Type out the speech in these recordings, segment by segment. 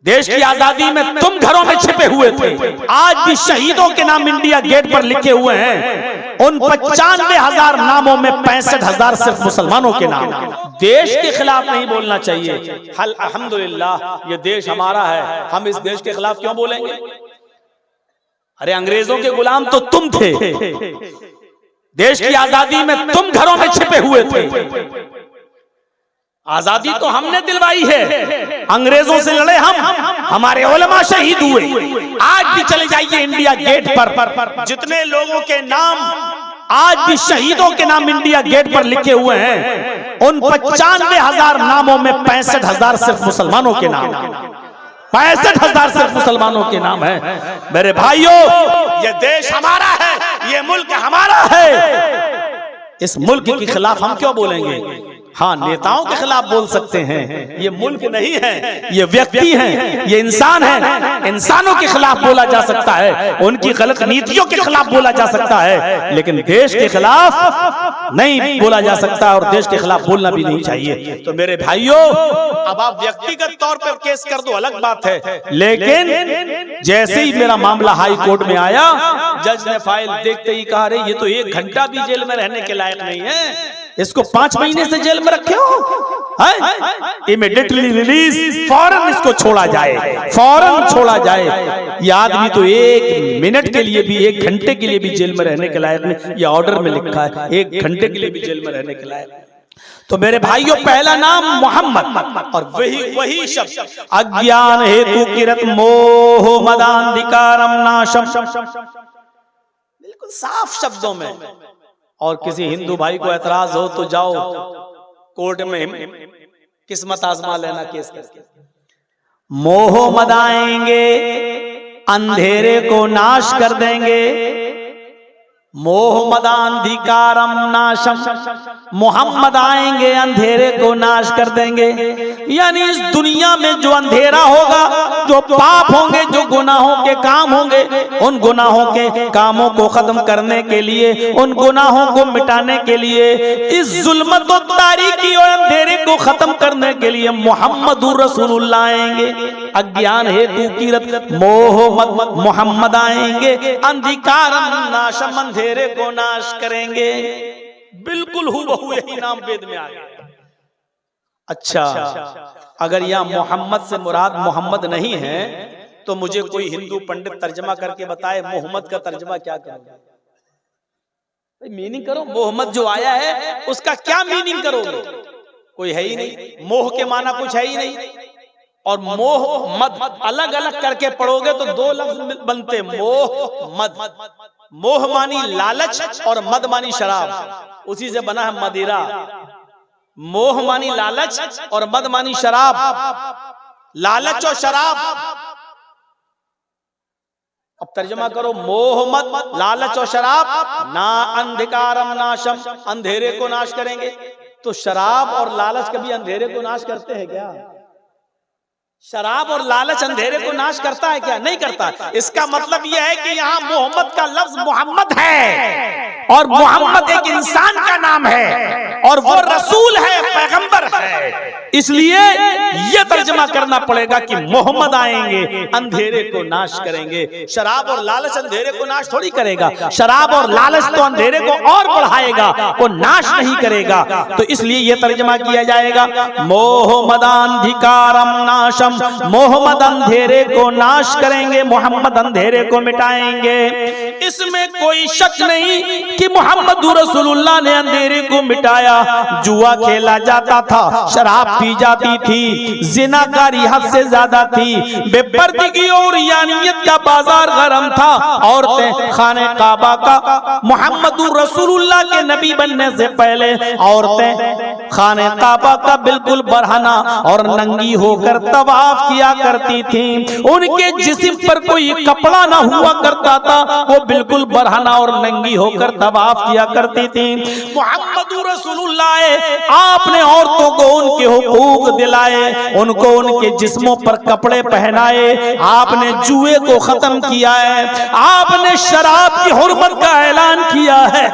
देश की आजादी में तुम घरों में छिपे हुए थे। आज भी शहीदों के नाम इंडिया गेट पर लिखे हुए हैं। उन 95,000 नामों में 65,000 सिर्फ मुसलमानों के नाम। देश के खिलाफ नहीं बोलना चाहिए। अल्हम्दुलिल्लाह ये देश हमारा है, हम इस देश के खिलाफ क्यों बोलेंगे? अरे अंग्रेजों के गुलाम तो तुम थे। देश की आजादी में तुम घरों में छिपे हुए थे। आजादी तो हमने दिलवाई है, अंग्रेजों से लड़े हम, हमारे उलमा शहीद हुए। आज भी चले जाइए इंडिया गेट पर, जितने लोगों के नाम आज भी शहीदों के नाम इंडिया गेट पर लिखे हुए हैं, उन 95,000 नामों में 65,000 सिर्फ मुसलमानों के नाम। 65,000 सिर्फ मुसलमानों के नाम है। मेरे भाइयों, ये देश हमारा है, ये मुल्क हमारा है। इस मुल्क के खिलाफ हम क्यों बोलेंगे? हाँ, नेताओं के खिलाफ बोल सकते हैं। ये मुल्क नहीं है, ये व्यक्ति हैं, ये इंसान हैं। इंसानों के खिलाफ बोला जा सकता है, उनकी गलत नीतियों के खिलाफ बोला जा सकता है, लेकिन देश के खिलाफ नहीं बोला जा सकता और देश के खिलाफ बोलना भी नहीं चाहिए। तो मेरे भाइयों, अब आप व्यक्तिगत तौर पर केस कर दो, अलग बात है, लेकिन जैसे ही मेरा मामला हाई कोर्ट में आया, जज ने फाइल देखते ही कहा, अरे ये तो 1 घंटा भी जेल में रहने के लायक नहीं है, इसको 5 महीने से जेल में रखे हो, इमीडिएटली रिलीज, फौरन इसको छोड़ा जाए, फौरन छोड़ा जाए। ये आदमी तो 1 मिनट के लिए भी, 1 घंटे के लिए भी जेल में रहने के लायक नहीं। ये ऑर्डर में लिखा है 1 घंटे के लिए भी जेल में रहने के लायक। तो मेरे भाइयों, पहला नाम मोहम्मद, और वही शब्द अज्ञान हेतु किरत मोह मदांधिकारम नाशम, बिल्कुल साफ शब्दों में। और किसी हिंदू भाई को एतराज हो तो जाओ कोर्ट में किस्मत आजमा लेना केस करके। मोह मदाएंगे, अंधेरे को नाश कर देंगे। मोह मदांधिकारम नाशम, मोहम्मद आएंगे अंधेरे को नाश कर देंगे। यानी इस दुनिया में जो अंधेरा होगा, जो पाप होंगे, जो गुनाहों के काम होंगे, उन गुनाहों के कामों को खत्म करने के लिए, उन गुनाहों को मिटाने के लिए, इस जुल्मत और तारीकी और अंधेरे को खत्म करने के लिए मोहम्मदुर रसूलुल्लाह आएंगे। अज्ञान हेतु किरत मोह मोहम्मद आएंगे, अंधिकारम नाशम, अंधेरे को नाश करेंगे। बिल्कुल हूबहू यही नाम वेद में आ गया। अच्छा, अगर यह मोहम्मद से मुराद मोहम्मद नहीं है तो मुझे कोई हिंदू पंडित तर्जमा करके बताए मोहम्मद का तर्जमा क्या करोगे? मीनिंग करो, मोहम्मद जो आया है उसका क्या मीनिंग करोगे? कोई है ही नहीं। मोह के माना कुछ है ही नहीं, और मोह मद अलग अलग करके पढ़ोगे तो 2 लफ्ज बनते, मोह मद। मोह मानी लालच और मद मानी शराब, उसी से बना है मदिरा। मोह मानी लालच और मद मानी शराब। लालच और शराब, अब तर्जुमा करो, मोह मद, लालच और शराब, ना अंधकारम नाशम, अंधेरे को नाश करेंगे। तो शराब और लालच कभी अंधेरे को नाश करते हैं क्या? शराब और लालच अंधेरे को नाश करता है क्या? नहीं करता। इसका मतलब यह है कि यहाँ मोहम्मद का लफ्ज मोहम्मद है, और मोहम्मद एक इंसान का नाम है, और वो रसूल है, पैगंबर है। इसलिए यह तर्जमा करना पड़ेगा कि मोहम्मद आएंगे, अंधेरे को नाश करेंगे। शराब और लालच अंधेरे को नाश थोड़ी करेगा। शराब और लालच तो अंधेरे को और बढ़ाएगा, वो नाश नहीं करेगा। तो इसलिए यह तर्जमा किया जाएगा, मोहम्मदांधिकारम नाशम, मोहम्मद अंधेरे को नाश करेंगे, मोहम्मद अंधेरे को मिटाएंगे। इसमें कोई शक नहीं कि मोहम्मद रसूलुल्लाह ने अंधेरे को मिटाया। जुआ खेला जाता था, शराब पी जाती थी, जिनाकारी हद से ज्यादा थी, बेपर्दगी और यानियत का बाजार गरम था। औरतें खाने काबा का, मोहम्मद रसूलुल्लाह के नबी बनने से पहले औरतें खाने काबा का बिल्कुल बरहना और नंगी होकर तवाफ किया करती थी। उनके जिस्म पर कोई कपड़ा ना हुआ करता था, वो बिल्कुल बरहना और नंगी होकर तवाफ किया करती थी। मोहम्मद रसूलुल्लाह आपने औरतों को उनके हुकूक दिलाए, उनको उनके जिस्मों पर कपड़े पहनाए। आपने जुए को खत्म किया है, आपने शराब की हुर्मत का ऐलान किया है,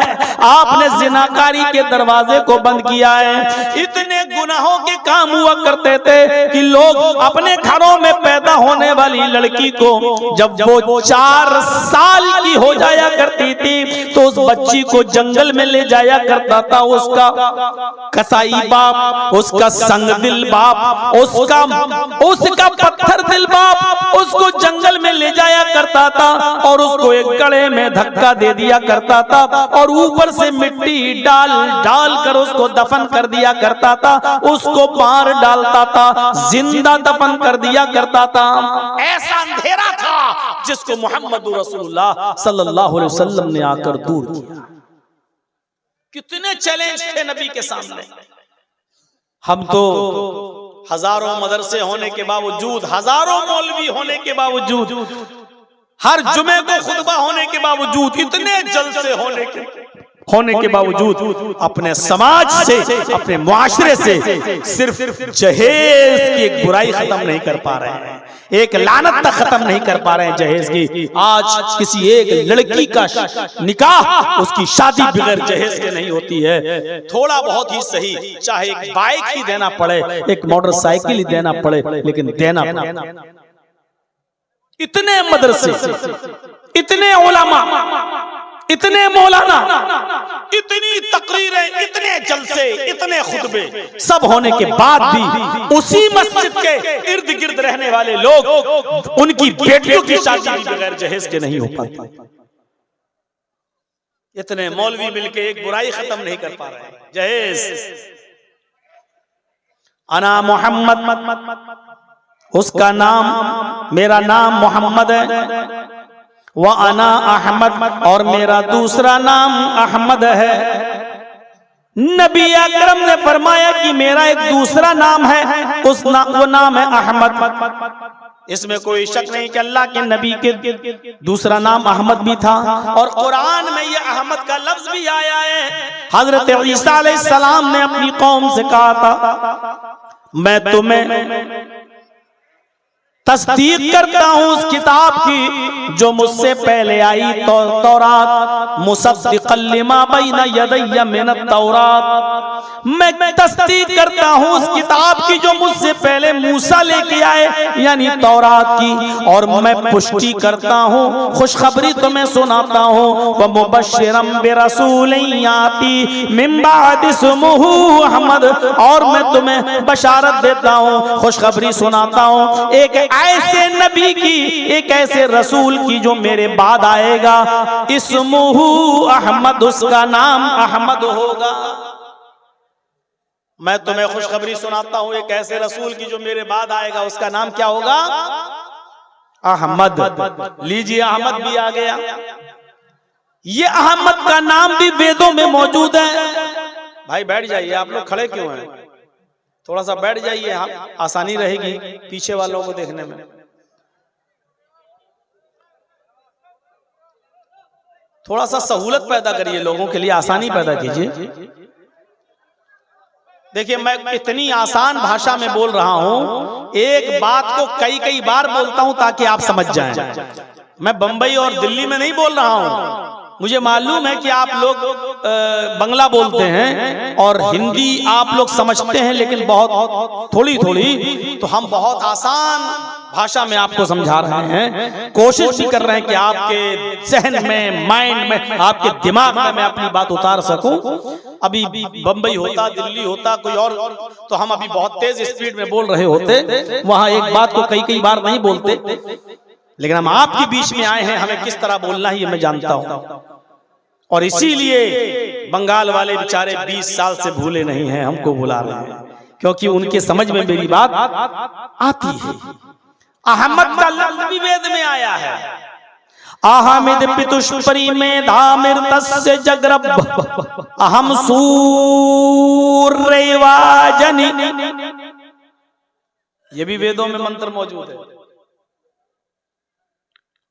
आपने जिनाकारी के दरवाजे को बंद किया है। इतने गुनाहों के काम हुआ करते थे कि लोग अपने घरों में पैदा होने वाली लड़की को जब वो 4 साल की हो जाया करती थी तो उस बच्ची को जंगल में ले जाया करता था उसका कसाई बाप, उसका संग दिल बाप, उसका पत्थर दिल बाप उसको जंगल में ले जाया करता था और उसको एक गड्ढे में धक्का दे दिया करता था और ऊपर से मिट्टी डाल कर उसको दफन कर दिया करता था, उसको मार डालता था, जिंदा दफन कर दिया करता था। ऐसा अंधेरा था जिसको मोहम्मद रसूलुल्लाह सल्लल्लाहु अलैहि वसल्लम ने आकर दूर किया। कितने चैलेंज थे नबी के सामने। हम तो हजारों मदरसे होने के बावजूद, हजारों मौलवी होने के बावजूद, हर जुमे को खुतबा होने के बावजूद, इतने जलसे होने के बावजूद अपने समाज से, अपने मुआशरे से सिर्फ जहेज की एक बुराई खत्म नहीं कर पा रहे हैं, एक लानत तक खत्म नहीं कर पा रहे हैं जहेज की। आज किसी एक लड़की का निकाह, उसकी शादी बगैर जहेज के नहीं होती है। थोड़ा बहुत ही सही, चाहे एक बाइक ही देना पड़े, एक मोटरसाइकिल ही देना पड़े, लेकिन देना पड़े। इतने मदरसे, इतने उलमा, इतने मौलाना, इतनी तकरीरें, इतने जलसे, इतने खुतबे, सब होने के बाद भी उसी मस्जिद के इर्द गिर्द रहने वाले लोग, उनकी बेटियों की शादी भी बगैर जहेज के नहीं हो पाती। इतने मौलवी मिलके एक बुराई खत्म नहीं कर पा रहे। जहेज, अना मोहम्मद, उसका नाम, मेरा नाम मोहम्मद है, व अना अहमद, और मेरा दूसरा नाम अहमद है। नबी अकरम ने फरमाया कि मेरा एक दूसरा नाम है, वो नाम है अहमद। इसमें कोई शक नहीं कि अल्लाह के नबी के दूसरा नाम अहमद भी था और कुरान में ये अहमद का लफ्ज भी आया है। हजरत ईसा अलैहिस्सलाम ने अपनी कौम से कहा था, मैं तुम्हें तस्दीक करता हूँ उस किताब की जो मुझसे पहले आई, तौरात, मुसद्दिक़न लिमा बैना यदैया मिनत तौरात। मैं तस्दीक करता हूँ उस किताब की जो मुझसे पहले मूसा लेके आए, यानी तौरात की, और मैं पुष्टि करता हूँ, खुशखबरी तुम्हें सुनाता हूँ, व मुबश्शिरम बिरसूलिन याती मिन बाद इस्मुहु अहमद, और मैं तुम्हें बशारत देता हूँ, खुशखबरी सुनाता हूँ एक ऐसे नबी की, एक ऐसे रसूल की जो मेरे बाद आएगा, इस्मुहु अहमद, उसका नाम अहमद होगा। मैं तुम्हें खुशखबरी सुनाता हूं एक ऐसे रसूल की जो मेरे बाद आएगा, उसका नाम क्या होगा? अहमद। लीजिए, अहमद भी आ गया। ये अहमद का नाम भी वेदों में मौजूद है। भाई बैठ जाइए, आप लोग खड़े क्यों हैं? थोड़ा सा बैठ जाइए, आसानी रहेगी पीछे वालों को देखने में। थोड़ा सा सहूलत पैदा करिए, लोगों के लिए आसानी पैदा कीजिए। देखिए, मैं इतनी आसान भाषा में बोल रहा हूं, एक बात को कई बार बोलता हूं ताकि आप समझ जाएं। मैं बंबई और दिल्ली में नहीं बोल रहा हूं। मुझे मालूम है कि आप लोग बंगला बोलते हैं और हिंदी आप लोग समझते हैं, लेकिन बहुत थोड़ी, तो हम बहुत आसान भाषा में आपको समझा रहे हैं, कोशिश भी कर रहे हैं कि आपके जहन में, माइंड में, आपके दिमाग में मैं अपनी बात उतार सकूं। अभी बंबई होता, दिल्ली होता, कोई और, तो हम अभी बहुत तेज स्पीड में बोल रहे होते, वहां एक बात को कई बार नहीं बोलते, लेकिन हम आपके बीच में आए हैं, हमें किस तरह बोलना है ये मैं जानता हूं। और इसीलिए बंगाल वाले बेचारे 20 साल से भूले नहीं हैं, हमको बुला रहे हैं, क्योंकि उनके समझ में मेरी बात आती है। अहमद का लफ्ज भी वेद में आया है। अहमद पितुष्परी में धामिर तस्य जगरब अहम सूर्यवाजनी, ये भी वेदों में मंत्र मौजूद है।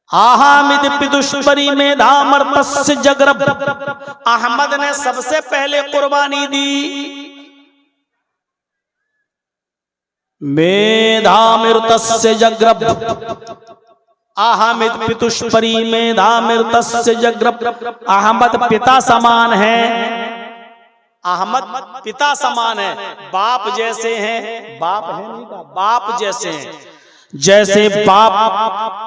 अहमद पितुष्परी में धामर तस्य जगरब, अहमद ने सबसे पहले कुर्बानी दी। मेधामिर तस्य जगरब, अहमद पितुष्परी में धामिर तस्य जगरब, अहमद पिता समान है। अहमद पिता समान है, बाप जैसे हैं, बाप है नहीं, बाप जैसे हैं। जैसे बाप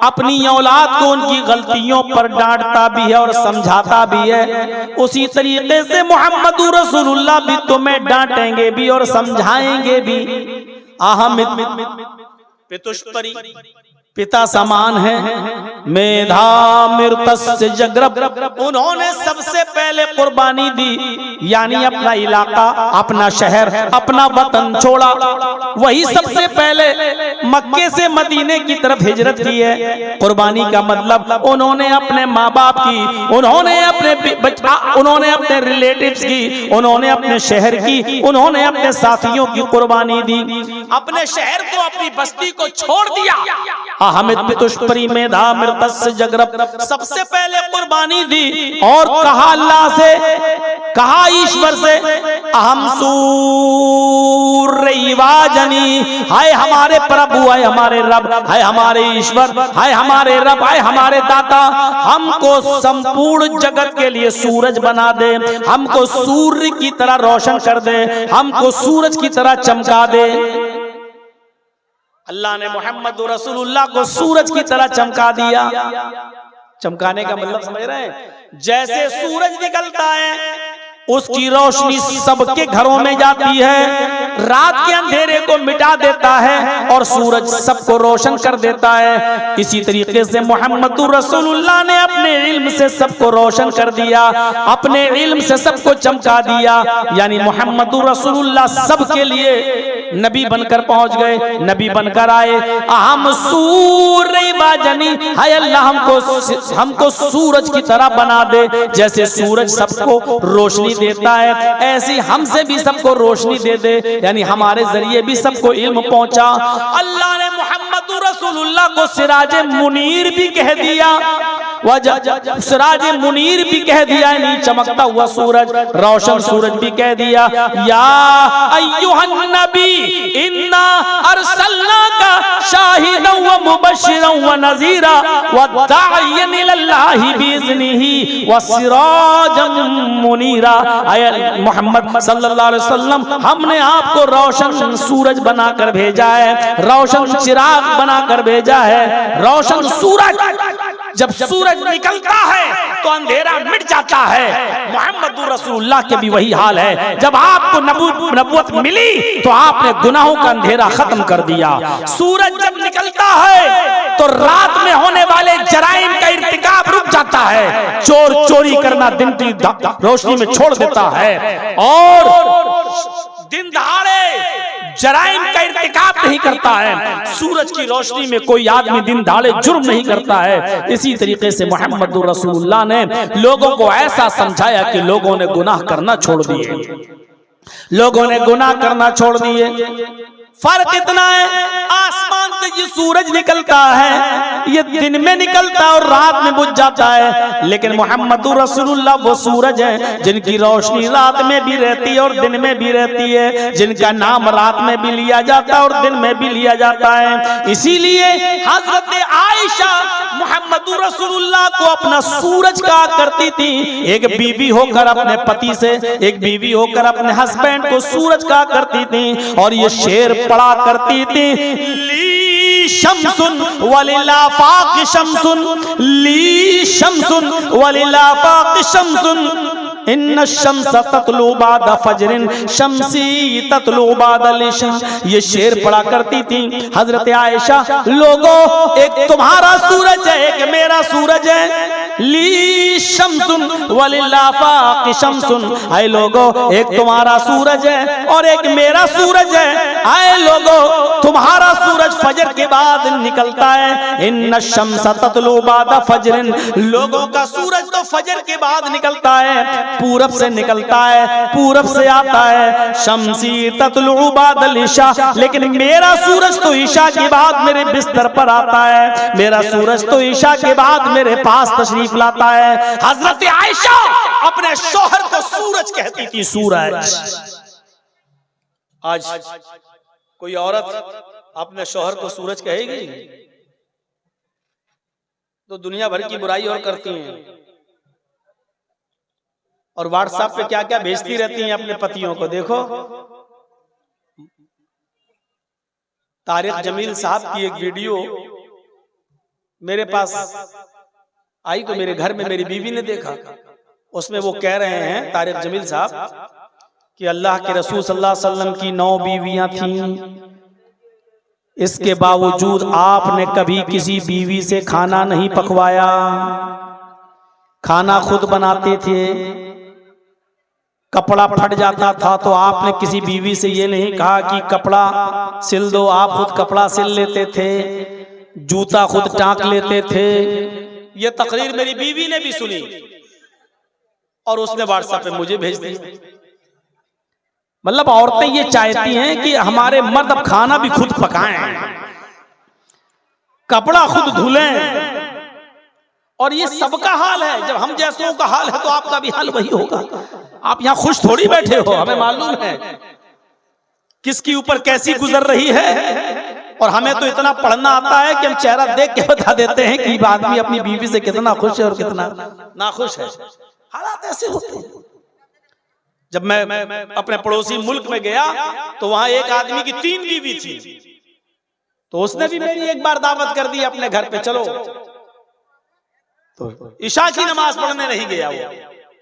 अपनी औलाद को उनकी गलतियों पर डांटता भी है और समझाता भी है, उसी तरीके से मोहम्मद रसूलुल्लाह भी तुम्हें डांटेंगे भी और समझाएंगे भी। अहमित पितुष्परी पिता समान है, मेधा मृतस्य जग्रब, उन्होंने सबसे पहले कुर्बानी दी, यानी अपना इलाका, अपना शहर, अपना वतन छोड़ा। वही सबसे पहले मक्के से मदीने की तरफ हिजरत की है। कुर्बानी का मतलब उन्होंने अपने माँ बाप की, उन्होंने अपने रिलेटिव्स की, उन्होंने अपने शहर की, उन्होंने अपने साथियों की कुर्बानी दी। अपने शहर को, अपनी बस्ती को छोड़ दिया। अहमित पितुष्परी मेधा मृतस्य जग्रब, सबसे पहले कुर्बानी दी और कहा अल्लाह से, कहा ईश्वर से, अहम सूर्यवाजनी, हाय हमारे प्रभु, हाय हमारे रब, हाय हमारे ईश्वर, हाय हमारे रब, हाय हमारे दाता, हमको संपूर्ण जगत के लिए सूरज बना दे, हमको सूर्य की तरह रोशन कर दे, हमको सूरज की तरह चमका दे। अल्लाह ने मोहम्मद रसूलुल्लाह को सूरज की तरह चमका दिया। चमकाने का मतलब समझ रहे हैं? जैसे सूरज निकलता है, उसकी रोशनी सबके घरों में जाती है, रात के अंधेरे को मिटा देता है और सूरज सबको रोशन कर देता है। इसी तरीके से मोहम्मद रसूलुल्लाह ने अपने इल्म से सबको रोशन कर दिया, अपने इल्म से सबको चमका दिया, यानी मोहम्मद रसूलुल्लाह सबके लिए नबी बनकर पहुंच गए, नबी बनकर आए। अहम सूर्य बाजनी, हाय अल्लाह हमको सूरज की तरह बना दे। जैसे सूरज सबको रोशनी देता है, ऐसी हमसे भी सबको रोशनी दे दे, यानी हमारे जरिए भी सबको इल्म पहुंचा। अल्लाह ने मोहम्मद रसूलुल्लाह को सिराज मुनीर भी कह दिया, सिराज मुनीर भी कह दिया, यानी चमकता हुआ सूरज, रोशन सूरज भी कह दिया। या अय्युहन नबी इन्ना अरसलनाका शाहिदन व मुबश्शिरन व नज़ीरा व दाइयन इलल्लाहि बिइज़्निही व सिराजन मुनीरा। मोहम्मद सल्लल्लाहु अलैहि वसल्लम, हमने आपको रोशन सूरज बनाकर भेजा है, रोशन चिराग बनाकर भेजा है। रोशन सूरज, जब सूरज निकलता है तो अंधेरा मिट जाता है। मोहम्मद रसूलुल्लाह के भी वही हाल है। जब आपको नबूवत मिली तो आपने गुनाहों का अंधेरा खत्म कर दिया। सूरज जब निकलता है तो रात में होने वाले जराइम का इर्तिकाब रुक जाता है। चोर चोरी करना दिन की रोशनी में छोड़ देता है और दिन दहाड़े जराइम का इर्तिकाब नहीं करता है। सूरज की रोशनी में कोई आदमी दिन दहाड़े जुर्म नहीं करता है। इसी तरीके से मोहम्मद रसूलुल्लाह ने लोगों को ऐसा समझाया कि लोगों ने गुनाह करना छोड़ दिए, लोगों ने गुनाह करना छोड़ दिए। फर्क इतना है, आसमान से ये सूरज निकलता है, ये दिन में निकलता है और रात में बुझ जाता है, लेकिन मोहम्मद रसूलुल्लाह वो सूरज है जिनकी रोशनी रात में भी रहती है और दिन में भी रहती है, जिनका नाम रात में भी लिया जाता है और दिन में भी लिया जाता है। इसीलिए हजरत आयशा मोहम्मद रसूलुल्लाह को अपना सूरज कहा करती थी। एक बीवी होकर अपने पति से, एक बीवी होकर अपने हस्बैंड को सूरज कहा करती थी। और ये शेर पढ़ा करती थी, ली शम्सुन वलिलाफाक शम्सुन, ली शम्सुन वलिलाफाक शम्सुन, इन्ना शम्स ततलू बाद फजरिन शम्सी ततलू बाद लिशा। ये शेर पढ़ा करती थी हजरत आयशा, लोगों एक तुम्हारा सूरज है, एक मेरा सूरज है। ली शम्सुन वलिलाफाक शम्सुन, आए लोगों एक तुम्हारा सूरज है और एक मेरा सूरज है। आए लोगों तुम्हारा सूरज फजर के बाद निकलता है। इन्ना शम्स ततलू बाद फजरिन, लोगों का सूरज तो फजर के बाद निकलता है, पूरब से निकलता है, पूरब से आता है। शम्सी ततलू बाद इशा, लेकिन मेरा सूरज तो ईशा के बाद मेरे बिस्तर पर आता है, मेरा सूरज तो ईशा के बाद मेरे पास तशरीफ लाता है। हजरत आयशा अपने शौहर को सूरज कहती थी, सूरज। आज कोई औरत अपने शौहर को सूरज कहेगी तो दुनिया भर की बुराई और करती हैं और व्हाट्सएप पे क्या क्या भेजती रहती हैं अपने पतियों को। देखो तारिक जमील साहब की एक वीडियो मेरे पास आई तो मेरे घर में मेरी बीवी ने देखा। उसमें वो कह रहे हैं तारिक जमील साहब कि अल्लाह के रसूल सल्लल्लाहु अलैहि वसल्लम की 9 बीवियां थीं, इसके बावजूद आपने कभी किसी बीवी से खाना नहीं पकवाया, खाना खुद बनाते थे। कपड़ा फट जाता था तो आपने किसी बीवी से ये नहीं कहा कि कपड़ा सिल दो, आप खुद कपड़ा सिल लेते थे, जूता खुद टांक लेते थे। ये तकरीर मेरी बीवी ने भी सुनी और उसने व्हाट्सएप पे मुझे भेज दी। मतलब औरतें ये चाहती हैं कि हमारे मर्द अब खाना भी खुद पकाएं, कपड़ा खुद धुलें, और ये सबका हाल है। जब हम जैसों का हाल है तो आपका भी हाल वही होगा। आप यहाँ खुश थोड़ी बैठे हो, हमें मालूम है किसकी ऊपर कैसी गुजर रही है। और हमें तो इतना पढ़ना आता है कि हम चेहरा देख के बता देते हैं कि आदमी अपनी बीवी से कितना खुश है और कितना नाखुश है। हालात ऐसे होते हैं। जब मैं अपने पड़ोसी मुल्क में गया तो वहां एक आदमी की 3 बीवी थी, तो उसने भी मेरी एक बार दावत कर दी अपने घर पे, चलो। तो ईशा की नमाज पढ़ने नहीं गया वो।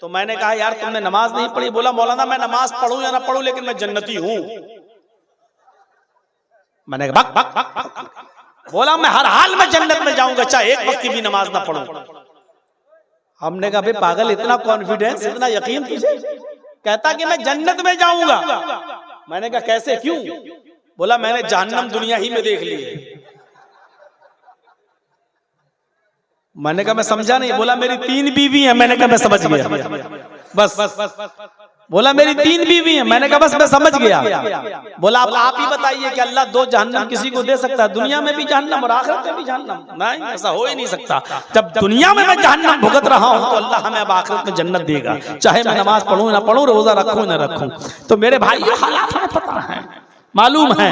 तो मैंने कहा यार तुमने नमाज नहीं पढ़ी? बोला मौलाना मैं नमाज पढ़ूं या ना पढ़ूं लेकिन मैं जन्नती हूं। मैंने कहा बक बक बक। बोला मैं हर हाल में जन्नत में जाऊंगा चाहे एक वक्त की भी नमाज ना पढ़ूं। हमने कहा भाई पागल, इतना कॉन्फिडेंस, इतना यकीन तुझे? कहता कि मैं जन्नत में जाऊंगा। मैंने कहा कैसे, क्यों? बोला मैंने जहन्नम दुनिया ही में देख ली है। मैंने कहा मैं समझा नहीं। बोला मेरी 3 बीवी हैं। मैंने कहा मैं समझ गया बस। बोला मेरी 3 बीवी हैं। मैंने कहा बस मैं समझ गया। बोला अब आप ही बताइए कि अल्लाह 2 जहन्नम किसी को दे सकता है? दुनिया में भी जहन्नम और आखिरत में भी जहन्नम? नहीं, ऐसा हो ही नहीं सकता। जब दुनिया में मैं जहन्नम भुगत रहा हूं तो अल्लाह हमें अब आखिरत में जन्नत देगा, चाहे मैं नमाज पढ़ूं ना पढ़ूं, रोजा रखूं ना रखूं। तो मेरे भाई हालात हमें पता है, मालूम है।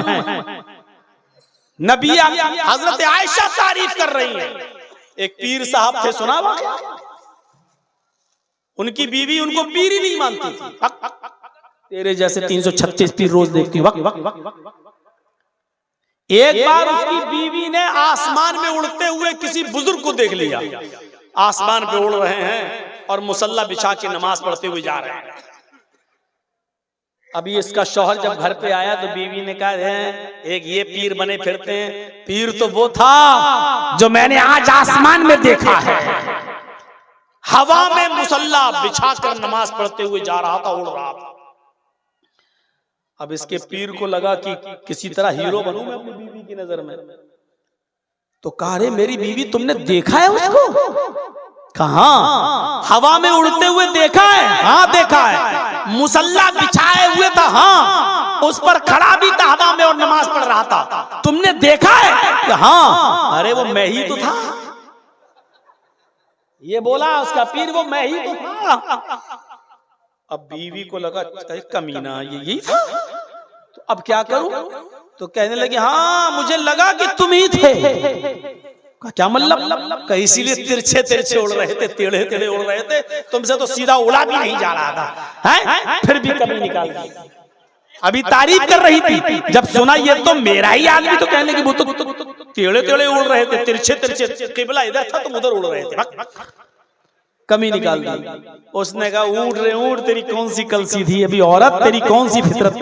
नबी हजरत आयशा तारीफ कर रही है। एक पीर साहब थे, सुना वाक़या? उनकी बीवी उनको पीर ही नहीं मानती थी। तेरे जैसे 336 पीर रोज देखती हूँ। एक बार उसकी बीवी ने आसमान में उड़ते हुए किसी बुजुर्ग को देख लिया। आसमान पे उड़ रहे हैं और मुसल्ला बिछा के नमाज पढ़ते हुए जा रहे हैं। अभी इसका शौहर जब घर पे आया तो बीवी ने कहा एक ये पीर बने फिरते हैं। पीर तो वो था जो मैंने आज आसमान में देखा है, हवा में मुसल्ला बिछाकर नमाज पढ़ते हुए जा रहा था, उड़ रहा था। अब इसके पीर को लगा कि किसी तरह हीरो बनूं मैं अपनी बीवी की नजर में। तो कहा रे मेरी बीवी तुमने देखा है उसको? कहा हवा में उड़ते हुए देखा है? हाँ देखा है। मुसल्ला बिछाए हुए था, हाँ, उस पर खड़ा भी था हवा में और नमाज पढ़ रहा था। तुमने देखा है? हाँ। अरे वो मैं ही तो था। ये बोला उसका पीर, वो मैं ही तो था। अब बीवी को लगा कमीना ये यही था, तो अब क्या करूं? तो कहने लगी हाँ मुझे लगा कि तुम ही थे। क्या मतलब? इसीलिए तिरछे तिरछे उड़ रहे थे, टेढ़े टेढ़े उड़ रहे थे, तुमसे तो सीधा उड़ा भी नहीं जा रहा था, हैं? फिर भी कमी निकाल दी। अभी तारीफ कर रही थी, जब सुना ये तो मेरा ही आदमी, तो कहने की वो तो टेढ़े टेढ़े उड़ रहे थे, तिरछे तिरछे, किबला इधर था तुम उधर उड़ रहे थे, कमी निकाल दी। उसने कहा ऊँट रे ऊँट, तेरी कौन सी कल सीधी, अभी औरत तेरी कौन सी फितरत,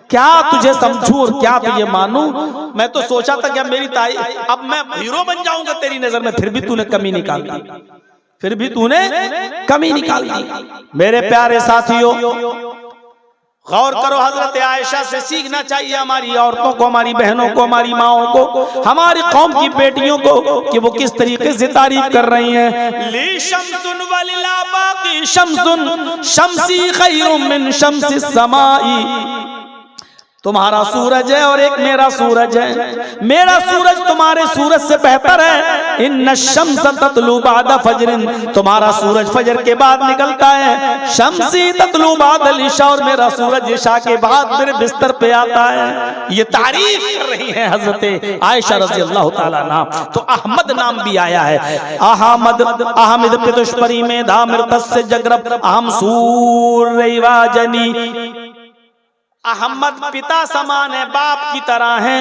क्या तुझे समझूं और क्या तुझे मानूं? मैं तो सोचा था क्या मेरी ताई, अब मैं हीरो बन जाऊंगा तेरी नजर में, फिर भी तूने कमी निकाल दी, फिर भी तूने कमी निकाल दी। मेरे प्यारे साथियों गौर करो, हजरत आयशा से सीखना चाहिए हमारी औरतों को, हमारी बहनों को, हमारी माओं को, हमारी कौम की बेटियों को, कि वो किस तरीके से तारीफ कर रही हैं। ली शम्सुन वलिला बाकी शम्सुन शम्सी खैरुम मिन शम्सिस समाई। तुम्हारा सूरज है और एक मेरा सूरज है, मेरा सूरज तुम्हारे सूरज से बेहतर है। इन्न शम्स ततलू बादा फजरिन, तुम्हारा सूरज फजर के बाद निकलता है। शम्सी ततलू बादल इशा, और मेरा सूरज इशा के बाद मेरे बिस्तर पे आता है। ये तारीफ कर रही है हजरत आयशा रज़ी अल्लाह ताला नाम। तो अहमद नाम भी आया है, अहमद अहमद पितुष्परी में धामिर से जगरब अहम सूरवाजनी। अहमद पिता समान है, बाप की तरह है।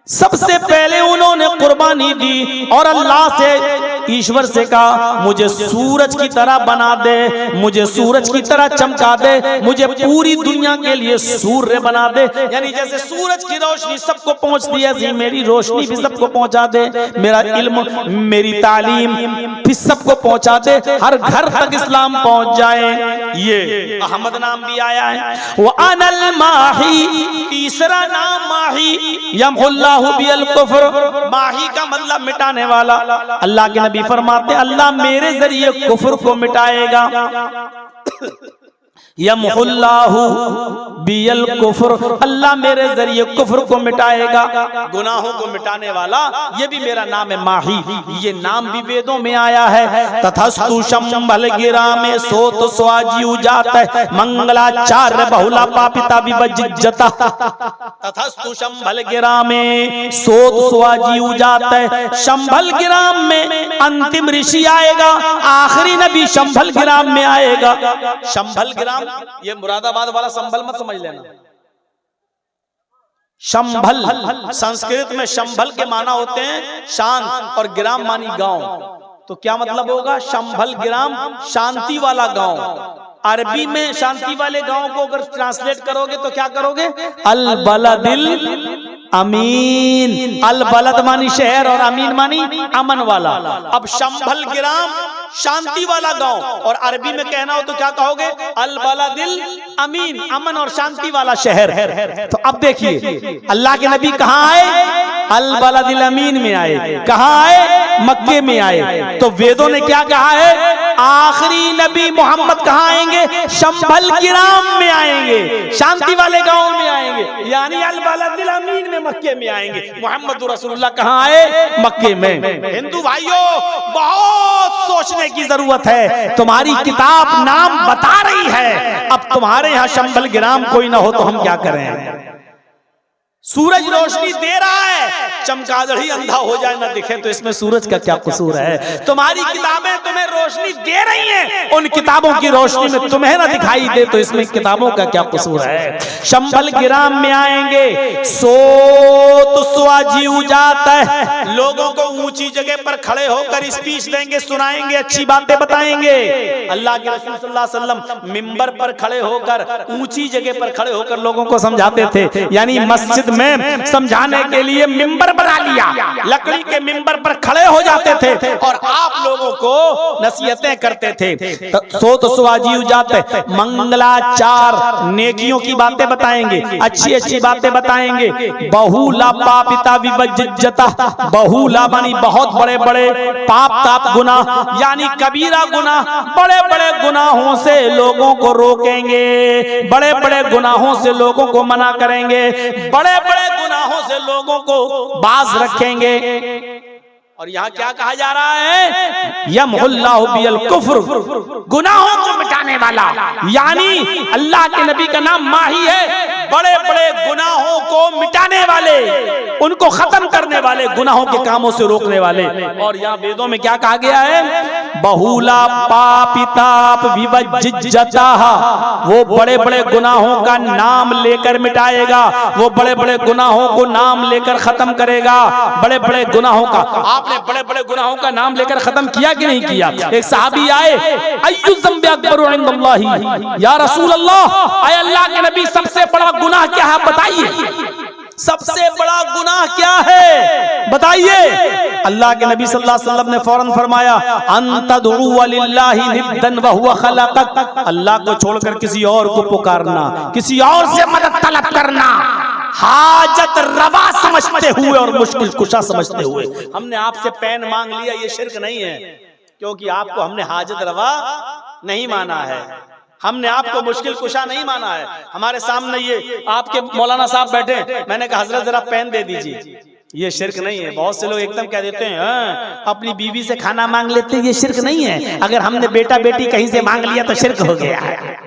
सबसे पहले उन्होंने कुर्बानी दी और अल्लाह से, ईश्वर से कहा मुझे सूरज की तरह बना दे, मुझे सूरज की तरह चमका दे, मुझे पूरी दुनिया के लिए सूर्य बना दे। यानी जैसे सूरज की रोशनी सबको पहुंचती है, ऐसी मेरी रोशनी भी सबको पहुंचा दे, मेरा इल्म, मेरी तालीम भी सबको पहुंचा दे, हर घर तक इस्लाम पहुंच जाए। ये अहमद नाम भी आया है। वो अनल माही, तीसरा नाम माही, यमहुल्लाहु बिल कुफ्र, माही का मतलब मिटाने वाला। अल्लाह के नबी फरमाते अल्लाह मेरे जरिए कुफ्र को मिटाएगा। यमहुल्लाहु बिल कुफ्र, अल्लाह मेरे जरिए कुफ्र को मिटाएगा, गुनाहों को मिटाने वाला, ये भी मेरा नाम है माही। ये नाम भी वेदों में आया है। तथस्तु शंभल गिरा में सोत स्वाजी उजात मंगलाचार्य बहुला पापिता विवज्जता। तथस्तु शंभल गिरा में सोत स्वाजी उजात, शंभल गिराम में अंतिम ऋषि आएगा, आखिरी नबी शंभल गिराम में आएगा। शंभल गिराम ये मुरादाबाद वाला संभल मत समझ लेना। शंभल संस्कृत में शंभल के माना होते हैं शांत और गिराम मानी गांव। तो क्या मतलब होगा? शंभल गिराम शांति वाला गांव। अरबी में शांति वाले गांव को अगर ट्रांसलेट करोगे तो क्या करोगे? अल बलदिल अमीन। अल बलद मानी शहर और अमीन मानी अमन वाला। अब शंभल गिराम शांति वाला गांव, और अरबी में कहना हो तो क्या कहोगे? अल बलदिल अमीन, अमन और शांति वाला शहर। तो अब देखिए अल्लाह के नबी कहाँ आए? अल बलदिल अमीन में आए। कहाँ आए? मक्के में आए। तो वेदों ने क्या कहा है? आखिरी नबी मोहम्मद कहाँ आएंगे? शंभल गिराम में आएंगे, शांति वाले गांव में आएंगे, यानी अल बलदिल अमीन में मक्के में आएंगे। मोहम्मद रसूलुल्लाह कहाँ आए? मक्के में। हिंदू भाइयों बहुत सोचने की जरूरत है। तुम्हारी किताब नाम बता रही है, अब तुम्हारे यहाँ शंभल गिराम कोई ना हो तो हम क्या करें? सूरज रोशनी दे रहा है, चमगादड़ ही अंधा हो जाए ना दिखे तो इसमें सूरज का क्या कसूर है? तुम्हारी किताबें तुम्हें रोशनी दे रही हैं, उन किताबों की रोशनी में तुम्हें ना दिखाई दे तो इसमें किताबों का क्या कसूर है? शंभल गिराम में आएंगे, सोत स्वाजी उजात है, लोगों को ऊंची जगह पर खड़े होकर स्पीच देंगे, सुनाएंगे, अच्छी बातें बताएंगे। अल्लाह के रसूल सल्लल्लाहु अलैहि वसल्लम मिंबर पर खड़े होकर, ऊंची जगह पर खड़े होकर लोगों को समझाते थे। यानी मस्जिद में समझाने के लिए मिंबर बना लिया, लकड़ी के मिंबर पर खड़े हो जाते थे और आप लोगों को नसीहतें करते थे। सोत स्वाजी उजात, मंगलाचार, नेकियों की बातें बताएंगे, अच्छी अच्छी बातें बताएंगे। बहुला पापिता विवज्जता, बहुला मानी बहुत बड़े बड़े, पाप ताप गुनाह यानी कबीरा गुनाह, बड़े बड़े गुनाहों से लोगों को रोकेंगे, बड़े बड़े गुनाहों से लोगों को मना करेंगे, बड़े बड़े गुनाहों से लोगों को बाज रखेंगे। और यहाँ क्या कहा जा रहा है? यमहुल्लाहु बिल कुफ्र, गुनाहों को मिटाने वाला। यानी अल्लाह के नबी का नाम माही है, बड़े बड़े गुनाहों को मिटाने वाले, उनको खत्म करने वाले, गुनाहों के कामों से रोकने वाले। और यहाँ वेदों में क्या कहा गया है? बहुला पापिताप विवज्जता, वो बड़े बड़े गुनाहों का नाम लेकर मिटाएगा, वो बड़े बड़े गुनाहों को नाम लेकर खत्म करेगा। बड़े बड़े गुनाहों का, आपने बड़े बड़े गुनाहों का नाम लेकर खत्म किया कि नहीं किया? एक सहाबी आए, अय्यु ज़ंबि अकबरु इंदल्लाहि, या रसूल अल्लाह, आए अल्लाह के नबी सबसे बड़ा गुनाह क्या है बताइए, सबसे बड़ा गुनाह क्या है बताइए? अल्लाह के नबी सल्लल्लाहु अलैहि वसल्लम ने फौरन फरमाया, अंतदउ लिल्लाहि निद्दन व हुवा खलक़क, अल्लाह को छोड़कर किसी और को पुकारना, किसी और से मदद तलब करना, हाजत रवा समझते हुए और मुश्किल कुशा समझते हुए। हमने आपसे पैन मांग लिया, ये शिर्क नहीं है, क्योंकि आपको हमने हाजत रवा नहीं माना है, हमने आपको मुश्किल कुशा नहीं माना है। हमारे सामने ये आपके मौलाना साहब बैठे, मैंने कहा हजरत जरा पेन दे दीजिए, ये शिर्क नहीं है। बहुत से लोग एकदम कह देते हैं अपनी बीवी से खाना मांग लेते हैं, ये शिर्क नहीं है। अगर हमने बेटा बेटी कहीं से मांग लिया तो शिर्क हो गया है।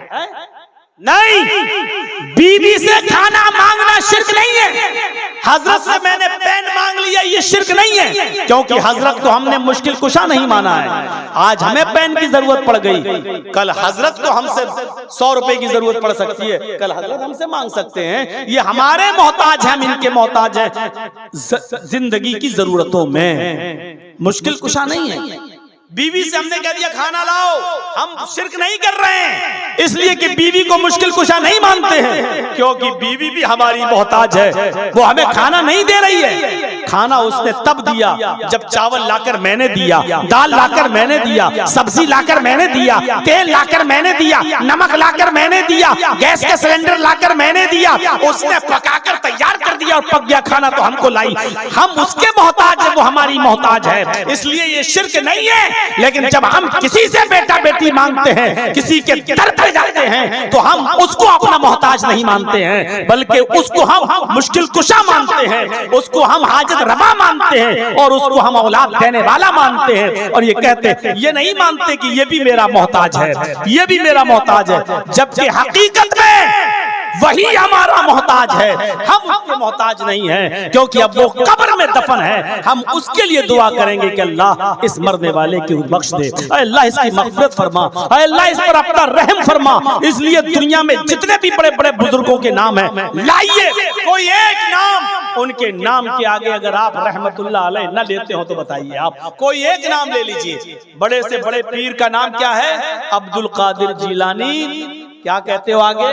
नहीं, बीवी से खाना मांगना शिर्क नहीं है। हजरत से मैंने पेन मांग लिया ये शिर्क नहीं है, क्योंकि हजरत को हमने मुश्किल कुशा नहीं माना है। आज हमें पेन की जरूरत पड़ गई, कल हजरत को हमसे 100 रुपए की जरूरत पड़ सकती है, कल हजरत हमसे मांग सकते हैं। ये हमारे मोहताज हैं, हम इनके मोहताज हैं जिंदगी की जरूरतों में, मुश्किल कुशा नहीं है। बीवी से हमने कह दिया खाना लाओ, हम शिर्क नहीं कर रहे हैं, इसलिए कि बीवी को मुश्किल कुशा नहीं मानते हैं, क्योंकि बीवी भी हमारी मोहताज है। वो हमें खाना नहीं दे रही है, खाना उसने तब दिया जब चावल लाकर मैंने दिया, दाल लाकर मैंने दिया, सब्जी लाकर मैंने दिया, तेल लाकर मैंने दिया, नमक लाकर मैंने दिया, गैस का सिलेंडर लाकर मैंने दिया, उसने पकाकर तैयार कर दिया और पक गया खाना तो हमको लाई। हम उसके मोहताज है, वो हमारी मोहताज है, इसलिए ये शिर्क नहीं है। लेकिन जब हम किसी से बेटा बेटी मांगते हैं, किसी के दर पे जाते हैं, तो हम उसको अपना मोहताज नहीं मानते हैं, बल्कि उसको हम मुश्किल कुशा मानते हैं, उसको हम हाजत रवा मानते हैं, और उसको हम औलाद देने वाला मानते हैं। और ये कहते हैं, ये नहीं मानते कि ये भी मेरा मोहताज है, ये भी मेरा मोहताज है, जबकि हकीकत में वही हमारा मोहताज है, हम उसके मोहताज नहीं हैं, क्योंकि अब वो कब्र में दफन है। हम उसके लिए दुआ करेंगे कि अल्लाह इस मरने वाले की बख्श दे, अल्लाह इसकी मग़फ़िरत फरमा, अल्लाह इस पर अपना रहम फरमा। इसलिए दुनिया में जितने भी बड़े बड़े बुजुर्गों के नाम हैं, लाइए कोई एक नाम, उनके नाम के आगे अगर आप रहमतुल्लाह अलैह न लेते हो तो बताइए, आप कोई एक नाम ले लीजिए। बड़े से बड़े पीर का नाम क्या है? अब्दुल कादिर जिलानी। क्या कहते हो आगे?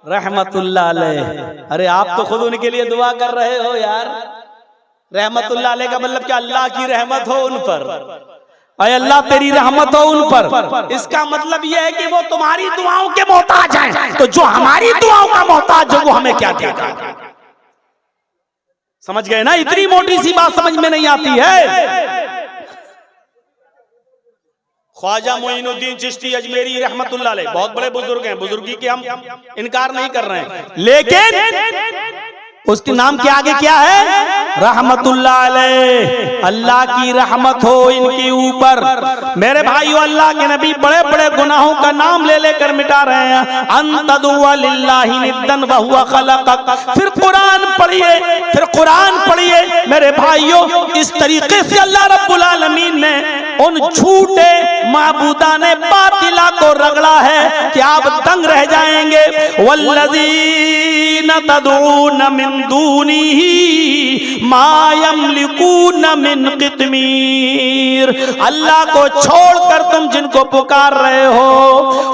रहमतुल्लाह अलैह। अरे आप तो खुद उनके लिए दुआ कर रहे हो यार। रहमतुल्लाह अलैह का मतलब क्या? अल्लाह की रहमत हो उन पर, अय अल्लाह तेरी रहमत हो उन पर। इसका मतलब यह है कि वो तुम्हारी दुआओं के मोहताज हैं, तो जो हमारी दुआओं का मोहताज है वो हमें क्या देगा? समझ गए ना? इतनी मोटी सी बात समझ में नहीं आती है। ख्वाजा मोइनुद्दीन चिश्ती अजमेरी रहमतुल्लाह अलैह बहुत बड़े बुजुर्ग हैं, बुजुर्गी के हम इनकार नहीं कर रहे हैं, लेकिन उसके नाम के आगे क्या है? रहमतुल्लाह अलैह। अल्लाह की रहमत हो इनके ऊपर। मेरे भाइयों, अल्लाह के नबी बड़े बड़े गुनाहों का नाम ले लेकर मिटा रहे हैं। अंतदुआ लिल्लाहि निद्दन व हुवा खलक़क। फिर कुरान पढ़िए, फिर कुरान पढ़िए मेरे भाइयों। इस तरीके से अल्लाह रब्बुल आलमीन ने उन झूठे माबूदाने बातिला को रगड़ा है कि आप दंग रह जाएंगे। वल्लज़ीना तदऊन मिन दूनिही मा यमलिकून मिन क़ित्मीर। अल्लाह को छोड़कर तुम जिनको पुकार रहे हो,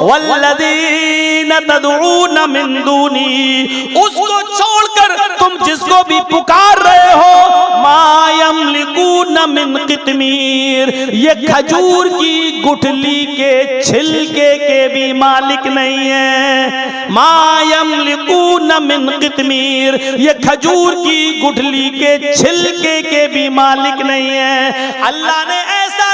वल्लज़ीना तदऊन मिन दूनिही, उसको छोड़कर तुम जिसको भी पुकार रहे हो, मा यमलिकून मिन क़ित्मीर, ये खजूर की गुठली के छिलके के भी मालिक नहीं है। मा यमलिकून मिन क़ित्मीर, ये खजूर की गुठली के छिलके के भी मालिक नहीं है। अल्लाह ने ऐसा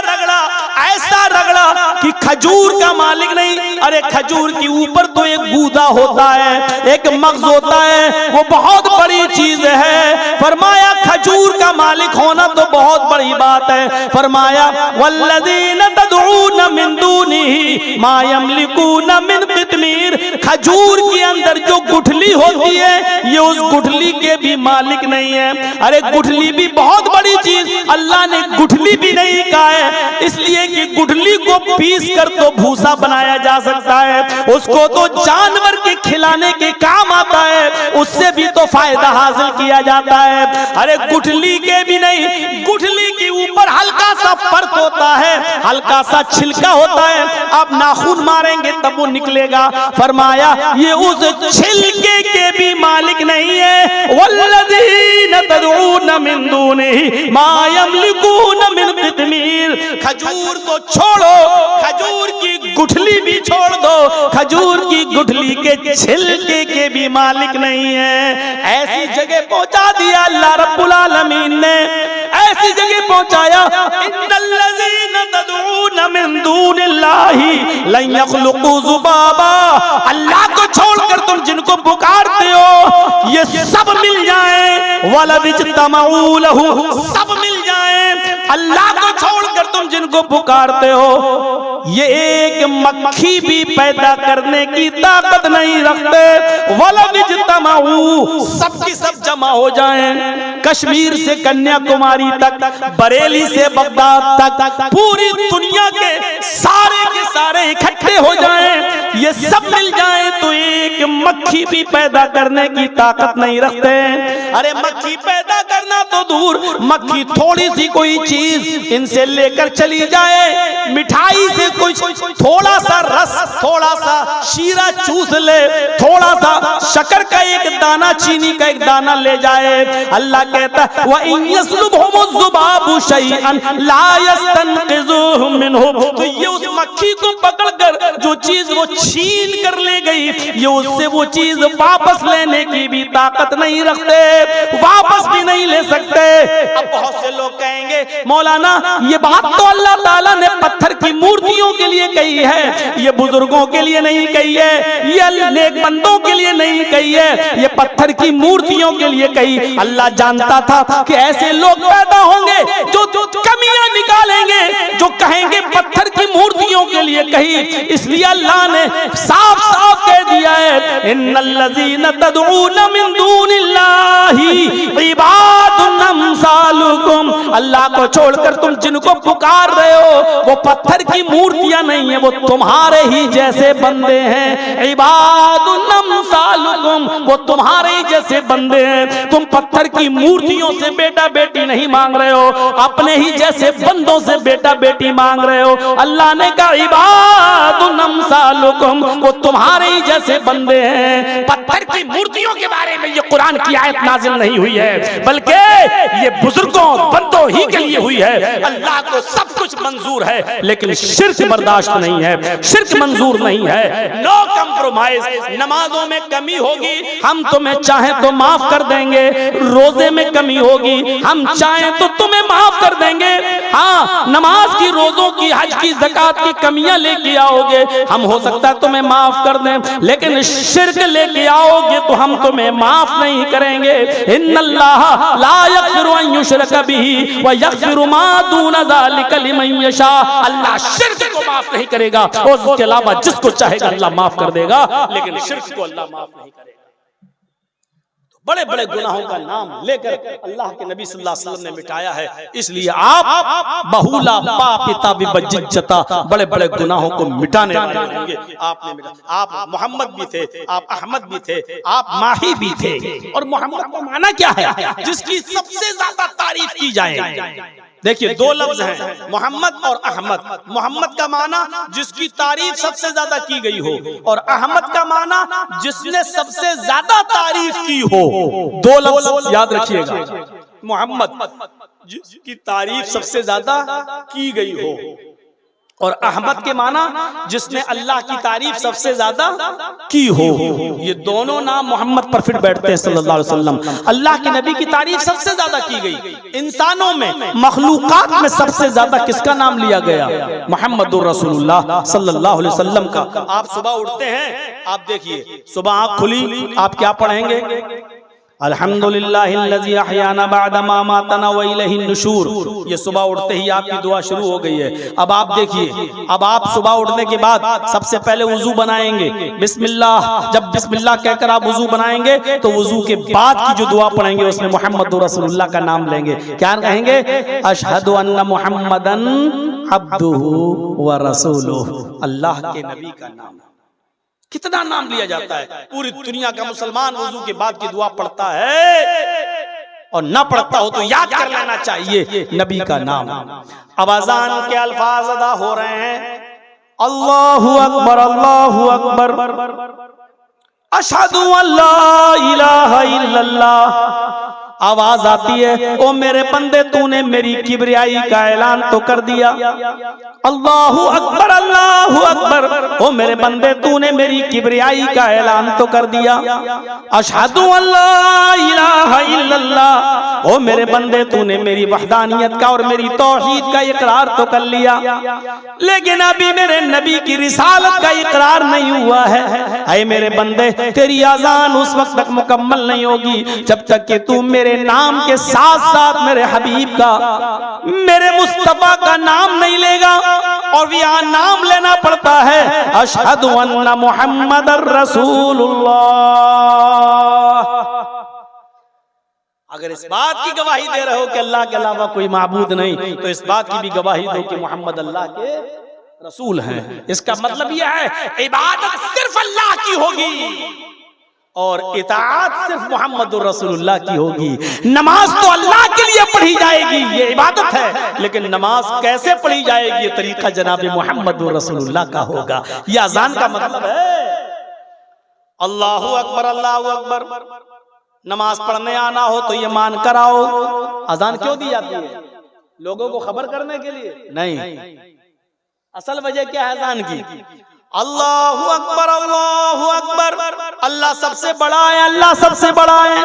रगड़ा कि खजूर का मालिक नहीं। अरे खजूर के ऊपर तो एक गूदा होता है, एक मग़ज़ होता है, वो बहुत बड़ी चीज है। फरमाया खजूर का मालिक होना तो बहुत बड़ी बात है। फरमाया वल्लज़ीना तदऊन मिन दूनिही मा यमलिकून मिन क़ित्मीर, खजूर के अंदर जो गुठली होती है ये उस गुठली के भी मालिक नहीं है। अरे गुठली भी बहुत बड़ी चीज, अल्लाह ने गुठली भी नहीं कहा है, इसलिए कि गुठली को पीस कर तो भूसा बनाया जा सकता है, उसको तो जानवर के खिलाने के काम आता है, उससे भी तो फायदा हासिल किया जाता है। अरे गुठली के भी नहीं, गुठली के ऊपर हल्का सा परत होता है, हल्का सा छिलका होता है, आप नाखून मारेंगे तब वो निकलेगा। फरमाया ये उस छिलके के भी मालिक नहीं है। वल्लज़ीना तदऊन मिन दूनिही मा यमलिकून मिन क़ित्मीर, खजूर को छोड़ो, खजूर की गुठली भी छोड़ दो, खजूर की गुठली के छिलके के भी मालिक नहीं है। ऐसी जगह पहुंचा दिया अल्लाह रब्बुल आलमीन ने, ऐसी जगह पहुंचाया। इन्नल्लज़ीना तदऊन मिन दूनिल्लाहि लन यख़्लुक़ू ज़ुबाबा, अल्लाह को छोड़कर तुम जिनको पुकारते हो ये सब मिल जाएं, वलव इज्तमऊ लहू, सब मिल जाएं। अल्लाह को छोड़कर तुम जिनको पुकारते हो ये एक मक्खी भी पैदा करने की ताकत नहीं रखते। वलविजतमाऊ, सबकी सब जमा हो जाएं, कश्मीर से कन्याकुमारी तक, बरेली से बगदाद तक, पूरी दुनिया के सारे इकट्ठे हो जाएं, ये सब मिल जाएं तो एक मक्खी भी पैदा करने की ताकत नहीं रखते। अरे मक्खी पैदा करना तो दूर, मक्खी थोड़ी सी कोई चीज इनसे लेकर चली जाए, मिठाई से कुछ थोड़ा सा रस, थोड़ा सा शीरा चूस ले, थोड़ा सा शक्कर का एक दाना, चीनी का एक दाना ले जाए, अल्लाह कहता है व इन यस्लुबहुमुज़्ज़ुबाबु शैअन ला यस्तनक़िज़ुहु मिन्हु, तो ये उस मक्खी को पकड़कर जो चीज वो छीन कर ले गई, ये उससे वो चीज वापस लेने की भी ताकत नहीं रखते, वापस भी नहीं ले सकते। अब बहुत से लोग कहेंगे मौलाना ये बात तो अल्लाह ताला ने पत्थर की मूर्तियों के लिए कही है, ये बुजुर्गों के लिए नहीं कही है, ये नेक बंदों के लिए नहीं कही है, ये पत्थर की मूर्तियों के लिए कही। अल्लाह जानता था कि ऐसे लोग पैदा होंगे जो कमियां निकालेंगे, जो कहेंगे पत्थर की मूर्तियों के लिए कही, इसलिए अल्लाह ने साफ साफ कह दिया है इन्नल्लज़ीना तदऊना मिन दूनिल्लाहि इबादुन अम्सालुकुम, अल्लाह को छोड़कर तुम जिनको पुकार रहे हो वो पत्थर की मूर्तियां नहीं है, वो तुम्हारे ही जैसे बंदे हैं। इबादुन अम्सालुकुम, वो तुम्हारे ही जैसे बंदे हैं। तुम पत्थर की मूर्तियों से बेटा बेटी नहीं मांग रहे हो, अपने ही जैसे बंदों से बेटा बेटी मांग रहे हो। अल्लाह ने कहा इबादुन अम्सालुकुम, वो तुम्हारे ही जैसे बंदे हैं। पत्थर की मूर्तियों के बारे में ये कुरान की आयत नाजिल नहीं हुई है, बल्कि ये बुजुर्गों बंदों ही के लिए हुई है। अल्लाह को सब कुछ मंजूर है, लेकिन शिर्क बर्दाश्त नहीं है, शिर्क मंजूर नहीं है। No compromise. नमाजों में कमी होगी हम तुम्हें चाहे तो माफ कर देंगे, रोजे में कमी होगी हम चाहे तो तुम्हें माफ कर देंगे। हाँ, नमाज की, रोजों की, हज की, ज़कात की कमियां लेके आओगे हम हो सकता है तुम्हें माफ कर दें, लेकिन शिर्क लेके आओगे तो हम तुम्हें माफ नहीं करेंगे। इन्नल्लाह ला यग़फ़िरु अन युश्रक बिही व यग़फ़िरु मा दून ज़ालिका लिमन यशा, अल्लाह शिर्क को माफ नहीं करेगा और उसके अलावा जिसको चाहेगा अल्लाह माफ कर देगा, लेकिन शिर्क को अल्लाह माफ नहीं करेगा। बड़े बड़े गुनाहों का नाम लेकर अल्लाह के नबी सल्लल्लाहु अलैहि वसल्लम ने मिटाया है, इसलिए आप बहुला पापिता विबज्जता, बड़े बड़े गुनाहों को मिटाने वाले होंगे। आपने मिटा, आप मोहम्मद भी थे, आप अहमद भी थे, आप माही भी थे। और मोहम्मद का माना क्या है? जिसकी सबसे ज्यादा तारीफ की जाए। देखिए दो लफ्ज हैं मोहम्मद और अहमद। मोहम्मद का माना जिसकी तारीफ सबसे ज्यादा की गई हो, और अहमद का माना जिसने सबसे ज्यादा तारीफ की हो। दो लफ्ज याद रखिएगा, मोहम्मद जिसकी तारीफ सबसे ज्यादा की गई हो, और अहमद के माना जिसने अल्लाह की तारीफ सबसे ज्यादा की हो। ये दोनों नाम मोहम्मद पर फिट बैठते हैं सल्लल्लाहु अलैहि वसल्लम। अल्लाह के नबी की तारीफ सबसे ज्यादा की गई। इंसानों में, मखलूकात में सबसे ज्यादा किसका नाम लिया गया? मुहम्मदुर रसूलुल्लाह सल्लल्लाहु अलैहि वसल्लम का। आप सुबह उठते हैं, आप देखिए सुबह आँख खुली, आप क्या पढ़ेंगे? अल्हम्दुलिल्लाहिल्लज़ी अहयाना बअदा मा मातना व इलैहि नुशूर। ये सुबह उठते ही आपकी दुआ शुरू हो गई है। अब आप देखिए, अब आप सुबह उठने के बाद सबसे पहले वुजू बनाएंगे, बिस्मिल्लाह। जब बिस्मिल्लाह कहकर आप वुजू बनाएंगे तो वुजू के बाद की जो दुआ पढ़ेंगे उसमें मुहम्मदुर रसूलुल्लाह का नाम लेंगे। क्या कहेंगे? अशहदु अन्ना मुहम्मदन अब्दुहु व रसूलुहु, अल्लाह के नबी का नाम। कितना नाम लिया जाता है। पूरी दुनिया का मुसलमान वुजू के बाद की दुआ पढ़ता है, और ना पढ़ता हो तो याद कर लेना चाहिए नबी का नाम। अब अज़ान के अल्फाज अदा हो रहे हैं, अल्लाहु अकबर, अल्लाहु अकबर, अशहदु अल्ला इलाहा इल्लल्लाह। आवाज आती है, ओ मेरे बंदे तूने मेरी किबरियाई का ऐलान तो कर दिया। अल्लाहु अकबर, अल्लाहु अकबर, ओ मेरे बंदे तूने मेरी किबरियाई का ऐलान तो कर दिया। अशहदु अल्ला इलाहा इल्लल्लाह, ओ मेरे बंदे तूने मेरी वहदानियत का और मेरी तौहीद का इकरार तो कर लिया, लेकिन अभी मेरे नबी की रिसालत का इकरार नहीं हुआ है। ऐ मेरे बंदे, तेरी अज़ान उस वक्त तक मुकम्मल नहीं होगी जब तक कि तू मेरे मेरे नाम के साथ साथ मेरे हबीब का, मेरे मुस्तफा का नाम नहीं लेगा, और यहाँ नाम लेना पड़ता है अशहदु अन्ना मुहम्मदर रसूलुल्लाह। अगर इस बात की गवाही दे रहे हो कि अल्लाह के अलावा कोई माबूद नहीं, तो इस बात की भी गवाही दो कि मोहम्मद अल्लाह के रसूल हैं। इसका मतलब यह है इबादत सिर्फ अल्लाह की होगी और इताअत सिर्फ मोहम्मद रसूलुल्लाह की होगी। नमाज तो अल्लाह के लिए पढ़ी जाएगी, ये इबादत है, लेकिन नमाज कैसे पढ़ी जाएगी ये तरीका जनाब मोहम्मद रसूलुल्लाह का होगा। ये अजान का मतलब है अल्लाहु अकबर अल्लाहु अकबर। नमाज पढ़ने आना हो तो ये मान कर आओ। अजान क्यों दी जाती है? लोगों को खबर करने के लिए नहीं। असल वजह क्या है अजान की? अल्लाहु अकबर अल्लाहु अकबर, अल्लाह सबसे बड़ा है, अल्लाह सबसे बड़ा है।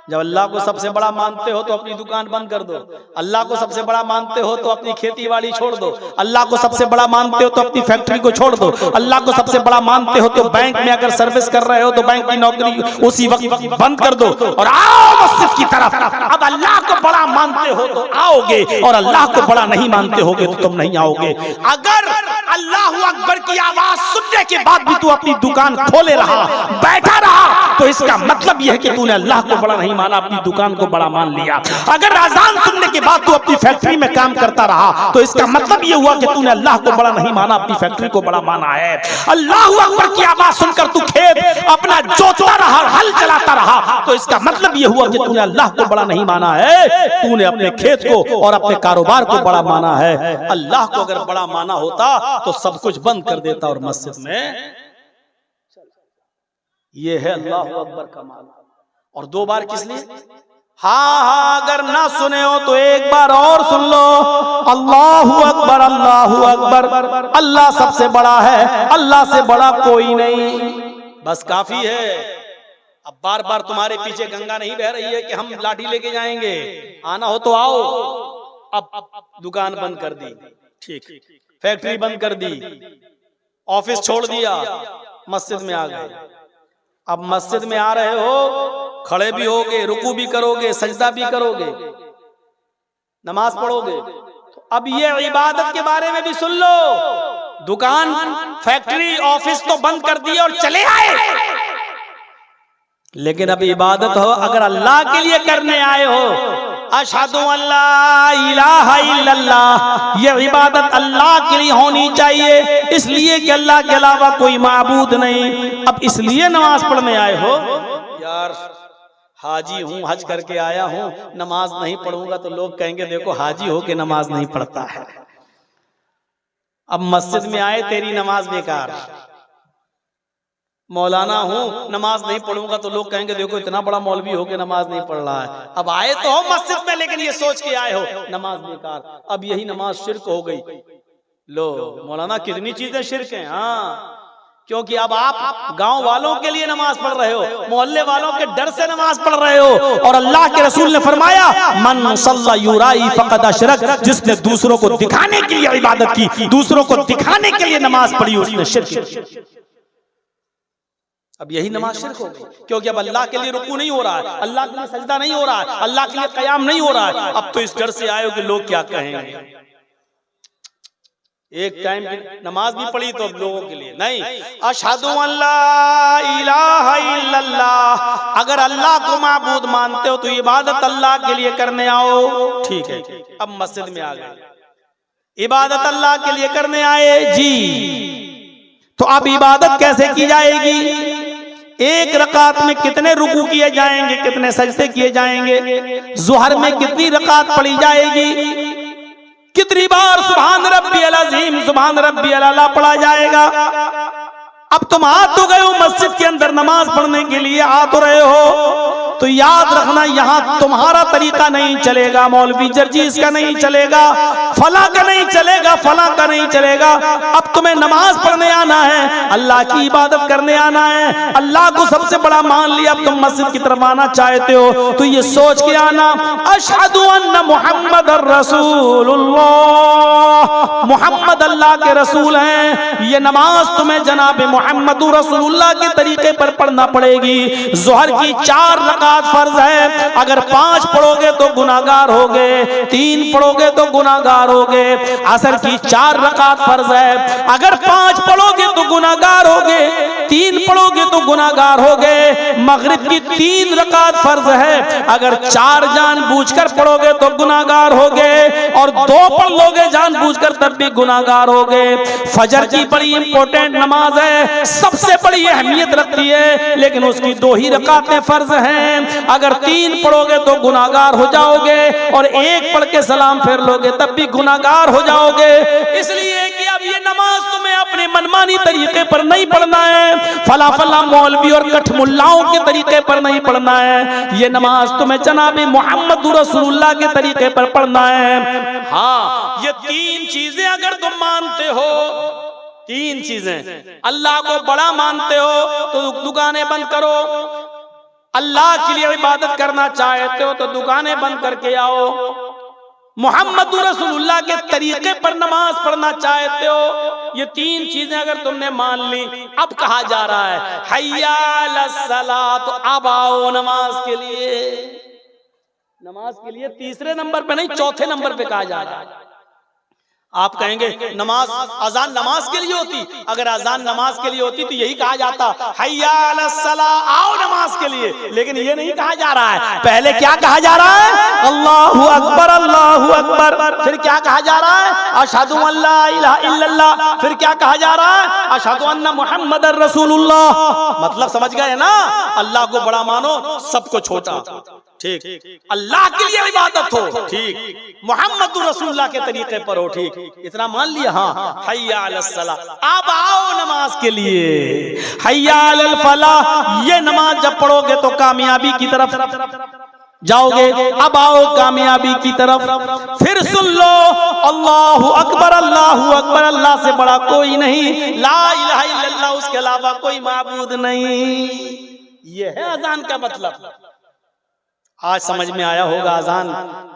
जब अल्लाह को सबसे बड़ा मानते हो तो अपनी दुकान बंद कर दो। अल्लाह को सबसे बड़ा मानते हो तो अपनी खेती बाड़ी छोड़ दो। अल्लाह को सबसे बड़ा मानते हो तो अपनी फैक्ट्री को छोड़ दो। अल्लाह को सबसे बड़ा मानते हो तो बैंक में अगर सर्विस कर रहे हो तो बैंक की नौकरी उसी वक्त बंद कर दो और आओ मस्जिद की तरफ। अब अल्लाह को बड़ा मानते हो तो आओगे और अल्लाह को बड़ा नहीं मानते होगे तो तुम नहीं आओगे। अगर अल्लाहु अकबर की आवाज सुनने के बाद भी तू अपनी दुकान खोले रहा, बैठा रहा, तो इसका मतलब यह है कि तूने अल्लाह को बड़ा नहीं माना, अपनी दुकान को बड़ा मान लिया। अगर अजान सुनने के बाद तू अपनी फैक्ट्री में काम करता रहा तो इसका मतलब यह हुआ कि तूने अल्लाह को बड़ा नहीं माना, अपनी फैक्ट्री को बड़ा माना है। अल्लाहु अकबर की आवाज सुनकर तू खेत अपना जोतता रहा, हल चलाता रहा, तो इसका मतलब यह हुआ कि तूने अल्लाह को बड़ा नहीं माना है, तूने अपने खेत को और अपने कारोबार को बड़ा माना है। अल्लाह को अगर बड़ा माना होता तो सब कुछ बंद कर देता और मस्जिद में। ये है अल्लाह अकबर का माना। और दो बार किस लिए? हाँ, अगर ना सुने हो तो एक बार और सुन लो। अल्लाहु अकबर अल्लाहु अकबर, अल्लाह सबसे बड़ा है, अल्लाह से बड़ा कोई नहीं, बस काफी है। अब बार बार तुम्हारे पीछे गंगा नहीं बह रही है कि हम लाठी लेके जाएंगे, आना हो तो आओ। अब दुकान बंद कर दी, ठीक, फैक्ट्री बंद कर दी, ऑफिस छोड़ दिया, मस्जिद में आ गए। अब मस्जिद में आ रहे हो, खड़े भी होगे, रुकू भी करोगे, सजदा भी करोगे, नमाज पढ़ोगे, तो अब ये इबादत के बारे में भी सुन लो। दुकान, फैक्ट्री, ऑफिस तो बंद कर दिए और चले आए, लेकिन अब इबादत हो अगर अल्लाह के लिए करने आए हो, अशहदु अल्ला इलाहा इल्लल्लाह, ये इबादत अल्लाह के लिए होनी चाहिए, इसलिए कि अल्लाह के अलावा कोई माबूद नहीं। अब इसलिए नमाज पढ़ने आए हो। यार हाजी हूँ, हज करके आया हूँ, नमाज नहीं पढ़ूंगा तो लोग कहेंगे देखो हाजी हो के नमाज नहीं पढ़ता है। अब मस्जिद में आए, तेरी नमाज बेकार। मौलाना हूँ, नमाज नहीं पढ़ूंगा तो लोग कहेंगे देखो इतना बड़ा मौलवी हो के नमाज नहीं पढ़ रहा है। अब आए तो हो मस्जिद में, लेकिन ये सोच के आए हो नमाज बेकार। अब यही नमाज शिर्क हो गई। लो मौलाना कितनी चीजें शिर्क हैं। हाँ, क्योंकि अब आप गांव वालों के लिए नमाज पढ़ रहे हो, मोहल्ले वालों के डर से नमाज पढ़ रहे हो। और अल्लाह के रसूल ने फरमाया मन सल्ला युराई फक़द अशरक, जिसने दूसरों को दिखाने के लिए इबादत की, दूसरों को दिखाने के लिए नमाज पढ़ी, उसने शिर्क। अब यही नमाज शिर्क हो गई, क्योंकि अब अल्लाह के लिए रुकू नहीं हो रहा है, अल्लाह के लिए सजदा नहीं हो रहा है, अल्लाह के लिए क़याम नहीं हो रहा है। अब तो इस डर से आए हो कि लोग क्या कहेंगे। एक टाइम की नमाज भी पढ़ी तो अब लोगों के लिए नहीं। अशहदु अल्ला इलाहा इल्लल्लाह, अगर अल्लाह को माबूद मानते हो तो इबादत अल्लाह के लिए करने आओ, ठीक है। अब मस्जिद में आ गए, इबादत अल्लाह के लिए करने आए जी, तो अब इबादत कैसे की जाएगी? एक रकात में कितने रुकू किए जाएंगे, कितने सजदे किए जाएंगे, ज़ुहर में कितनी रकात पढ़ी जाएगी, कितनी बार सुभान रब्बियल अज़ीम सुभान रब्बियल आला पढ़ा जाएगा। अब तुम आ तो गए हो मस्जिद के अंदर नमाज पढ़ने के लिए, आ तो रहे हो, तो याद रखना यहाँ तुम्हारा तरीका नहीं चलेगा, मौलवी जर्जीस का नहीं चलेगा, फला का नहीं चलेगा, फला का नहीं चलेगा। अब तुम्हें नमाज पढ़ने आना है, अल्लाह की इबादत करने आना है, अल्लाह को सबसे बड़ा मान लिया। अब तुम मस्जिद की तरफ आना चाहते हो तो ये सोच के आना अशहदु अन्ना मुहम्मदर रसूलुल्लाह, मुहम्मद अल्लाह के रसूल हैं। ये नमाज तुम्हें जनाब मुहम्मद रसूलुल्लाह के तरीके पर पढ़ना पड़ेगी। ज़ोहर की 4 रकात रकात फर्ज है, अगर 5 पढ़ोगे तो गुनाहगार होगे, 3 पढ़ोगे तो गुनाहगार होगे। असर की 4 रकात फर्ज है, अगर 5 पढ़ोगे तो गुनाहगार होगे, 3 पढ़ोगे तो गुनाहगार होगे। मगरिब की 3 रकात फर्ज है, अगर 4 जानबूझकर पढ़ोगे तो गुनाहगार होगे, और 2 पढ़ लोगे जानबूझकर तब भी गुनाहगार होगे। फजर की बड़ी इंपॉर्टेंट नमाज है, सबसे बड़ी अहमियत रखती है, लेकिन उसकी 2 ही रकातें फर्ज हैं। अगर 3 पढ़ोगे तो गुनाहगार हो जाओगे, और 1 पढ़ के सलाम फेर लोगे तब भी गुनाहगार हो जाओगे। इसलिए कि अब ये नमाज तुम्हें अपने मनमानी तरीके पर नहीं पढ़ना है, फला फला मौलवी और कठमुल्लाओं के तरीके पर नहीं पढ़ना है। ये नमाज तुम्हें जनाब मोहम्मद रसूलुल्लाह के तरीके पर पढ़ना है। हाँ, ये 3 चीजें अगर तुम मानते हो, 3 चीजें, अल्लाह को बड़ा मानते हो तो दुकानें बंद करो, अल्लाह के लिए इबादत करना चाहते हो तो दुकानें बंद करके आओ, मोहम्मद रसूलुल्लाह के तरीके पर नमाज पढ़ना चाहते हो, ये 3 चीजें अगर तुमने मान ली, अब कहा जा रहा है हय्या अलस्सलाह, तो अब आओ नमाज के लिए। नमाज के लिए 3रे नंबर पे नहीं, 4थे नंबर पे कहा जा रहा है। आप कहेंगे नमाज, अजान नमाज के लिए होती, अगर अजान नमाज के लिए होती तो यही कहा जाता हय्या अलस्सलाह, आओ नमाज के लिए, लेकिन ये नहीं कहा जा रहा है। पहले क्या कहा जा रहा है? अल्लाहु अकबर, अल्लाहु अकबर। फिर क्या कहा जा रहा है? अशहदु अल्ला इलाहा इल्लल्लाह। फिर क्या कहा जा रहा है? अशहदु अन्ना मुहम्मदर रसूलुल्लाह। मतलब समझ गए ना? अल्लाह को बड़ा मानो, सबको छोटा, ठीक, अल्लाह के लिए इबादत हो, ठीक, मोहम्मद रसूलुल्लाह के तरीके पर हो, ठीक, इतना मान लिया। हाँ, हय्या अलस्सलाह, अब आओ नमाज के लिए। हय्या अलल फलाह, ये नमाज जब पढ़ोगे तो कामयाबी की तरफ जाओगे। अब आओ कामयाबी की तरफ। फिर सुन लो, अल्लाहु अकबर, अल्लाहु अकबर, अल्लाह से बड़ा कोई नहीं, ला इलाहा इल्लल्लाह, उसके अलावा कोई माबूद नहीं। ये है अजान का मतलब। आज समझ में आया होगा अजान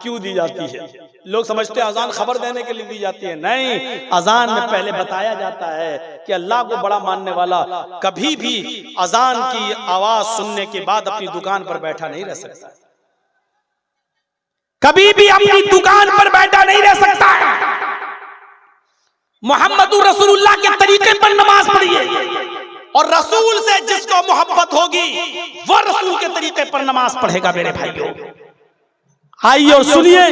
क्यों दी जाती है। लोग समझते हैं अजान खबर देने के लिए दी जाती है, नहीं, अजान में पहले बताया जाता है कि अल्लाह को बड़ा मानने वाला कभी भी अजान की आवाज सुनने के बाद अपनी दुकान पर बैठा नहीं रह सकता, कभी भी अपनी दुकान पर बैठा नहीं रह सकता है। मोहम्मद रसूलुल्लाह के तरीके पर नमाज पढ़िए, और रसूल से जिसको मोहब्बत होगी वो रसूल के तरीके पर नमाज पढ़ेगा। मेरे भाइयों, आइए और सुनिए।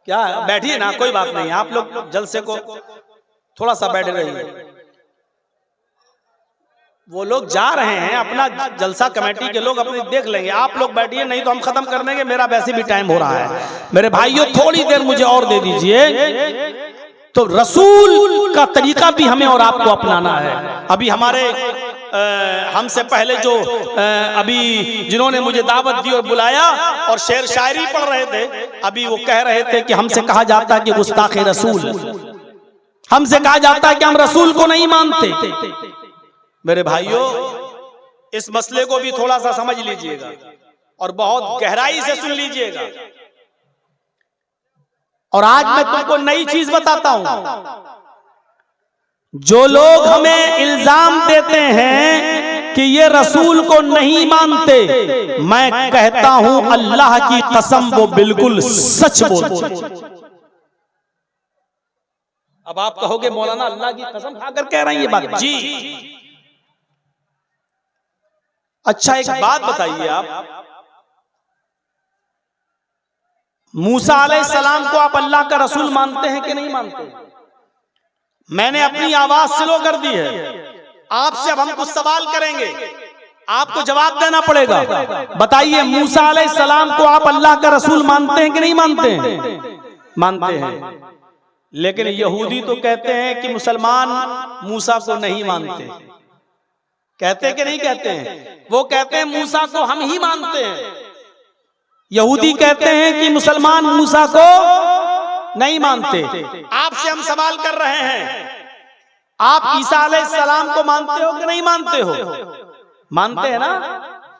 क्या बैठिए ना, कोई बात नहीं, आप लोग जलसे को थोड़ा सा बैठे रहिए। वो लोग जा रहे हैं, अपना जलसा कमेटी के लोग अपने देख लेंगे, आप लोग बैठिए, नहीं तो हम खत्म कर देंगे, मेरा वैसे भी टाइम हो रहा है। मेरे भाइयों, थोड़ी देर मुझे और दे दीजिए। तो रसूल का तरीका भी हमें और आपको अपनाना है। अभी हमारे हमसे पहले जो अभी जिन्होंने मुझे दावत दी और बुलाया और शेर शायरी पढ़ रहे थे, अभी वो कह रहे थे कि हमसे कहा जाता है कि गुस्ताखे रसूल, हमसे कहा जाता है कि हम रसूल को नहीं मानते। मेरे भाइयों, इस मसले को भी थोड़ा सा समझ लीजिएगा और बहुत गहराई से सुन लीजिएगा। और आज मैं तुमको नई चीज बताता हूं। जो लोग हमें इल्जाम देते हैं कि ये रसूल को नहीं मानते, मैं कहता हूं अल्लाह की कसम वो बिल्कुल सच बोलते हैं। अब आप कहोगे मौलाना अल्लाह की कसम खाकर कह रही है ये बात। जी, अच्छा एक बात बताइए, आप मूसा अलैहिस्सलाम को आप अल्लाह का रसूल मानते हैं कि नहीं मानते? मैंने अपनी आवाज स्लो कर दी है। आपसे अब हम कुछ सवाल करेंगे, आपको जवाब देना पड़ेगा। बताइए, मूसा अलैहिस्सलाम को आप अल्लाह का रसूल मानते हैं कि नहीं मानते हैं? मानते हैं। लेकिन यहूदी तो कहते हैं कि मुसलमान मूसा को नहीं मानते। कहते कि नहीं कहते हैं? वो कहते हैं मूसा को हम ही मानते हैं। यहूदी कहते हैं कि मुसलमान मूसा को नहीं मानते। आपसे हम सवाल कर रहे हैं, आप ईसा अलैहिस्सलाम को मानते हो कि नहीं मानते हो? मानते हैं ना?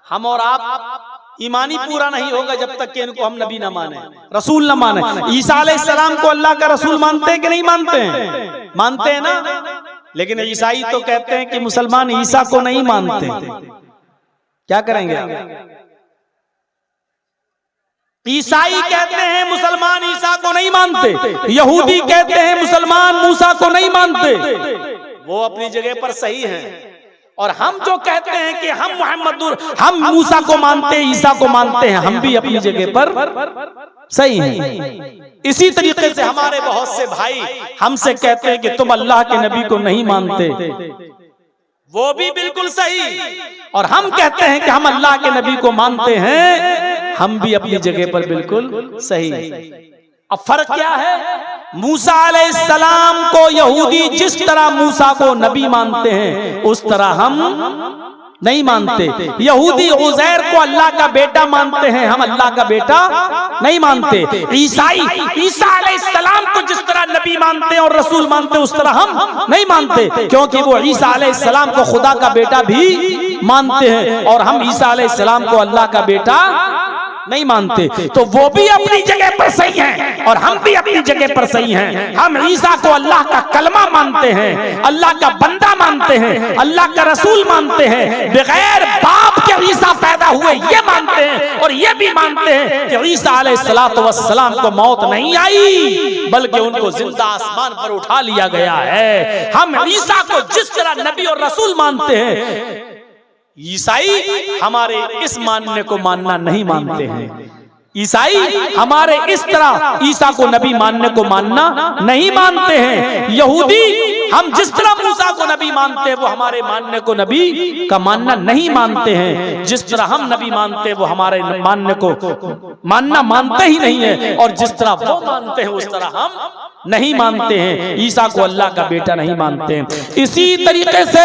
हम और आप ईमानी पूरा नहीं होगा जब तक कि इनको हम नबी ना माने, रसूल ना माने। ईसा अलैहिस्सलाम को अल्लाह का रसूल मानते हैं कि नहीं मानते हैं? मानते हैं ना? लेकिन ईसाई तो कहते हैं कि मुसलमान ईसा को नहीं मानते। क्या करेंगे आप? ईसाई कहते हैं मुसलमान ईसा को नहीं मानते, यहूदी कहते हैं मुसलमान मूसा को नहीं मानते। वो अपनी जगह पर सही हैं, और हम जो कहते हैं कि हम मूसा को मानते हैं, ईसा को मानते हैं, हम भी अपनी जगह पर सही हैं। इसी तरीके से हमारे बहुत से भाई हमसे कहते हैं कि तुम अल्लाह के नबी को नहीं मानते, वो भी बिल्कुल सही। और हम कहते हैं कि हम अल्लाह के नबी को मानते हैं, हम भी अपनी जगह पर बिल्कुल सही। अब फर्क क्या है? मूसा अलैहिस्सलाम को यहूदी जिस तरह मूसा को नबी मानते हैं उस तरह हम नहीं मानते। यहूदी उज़ैर को अल्लाह का बेटा मानते हैं, हम अल्लाह का बेटा नहीं मानते। ईसाई ईसा अलैहिस्सलाम को जिस तरह नबी मानते हैं और रसूल मानते हैं उस तरह हम नहीं मानते, क्योंकि वो ईसा अलैहिस्सलाम को खुदा का बेटा भी मानते हैं और हम ईसा अलैहिस्सलाम को अल्लाह का बेटा नहीं मानते। तो वो भी अपनी जगह पर सही हैं और हम भी अपनी जगह पर सही हैं। हम ईसा को अल्लाह का कलमा मानते हैं, अल्लाह का बंदा मानते हैं, अल्लाह का रसूल मानते हैं। बगैर बाप के ईसा पैदा हुए ये मानते हैं, और ये भी मानते हैं कि ईसा अलैहिस्सलातु वस्सलाम को मौत नहीं आई बल्कि उनको जिंदा आसमान पर उठा लिया गया है। हम ईसा को जिस तरह नबी और रसूल मानते हैं, ईसाई हमारे इस मानने को मानना नहीं मानते हैं। ईसाई हमारे इस तरह ईसा को नबी मानने को मानना नहीं मानते हैं। यहूदी हम जिस तरह मूसा को नबी मानते हैं वो हमारे मानने को नबी का मानना नहीं मानते हैं। जिस तरह हम नबी मानते हैं वो हमारे मानने को मानना मानते ही नहीं है, और जिस तरह वो मानते हैं उस तरह हम नहीं मानते हैं। ईसा को अल्लाह का बेटा नहीं मानते हैं। इसी तरीके से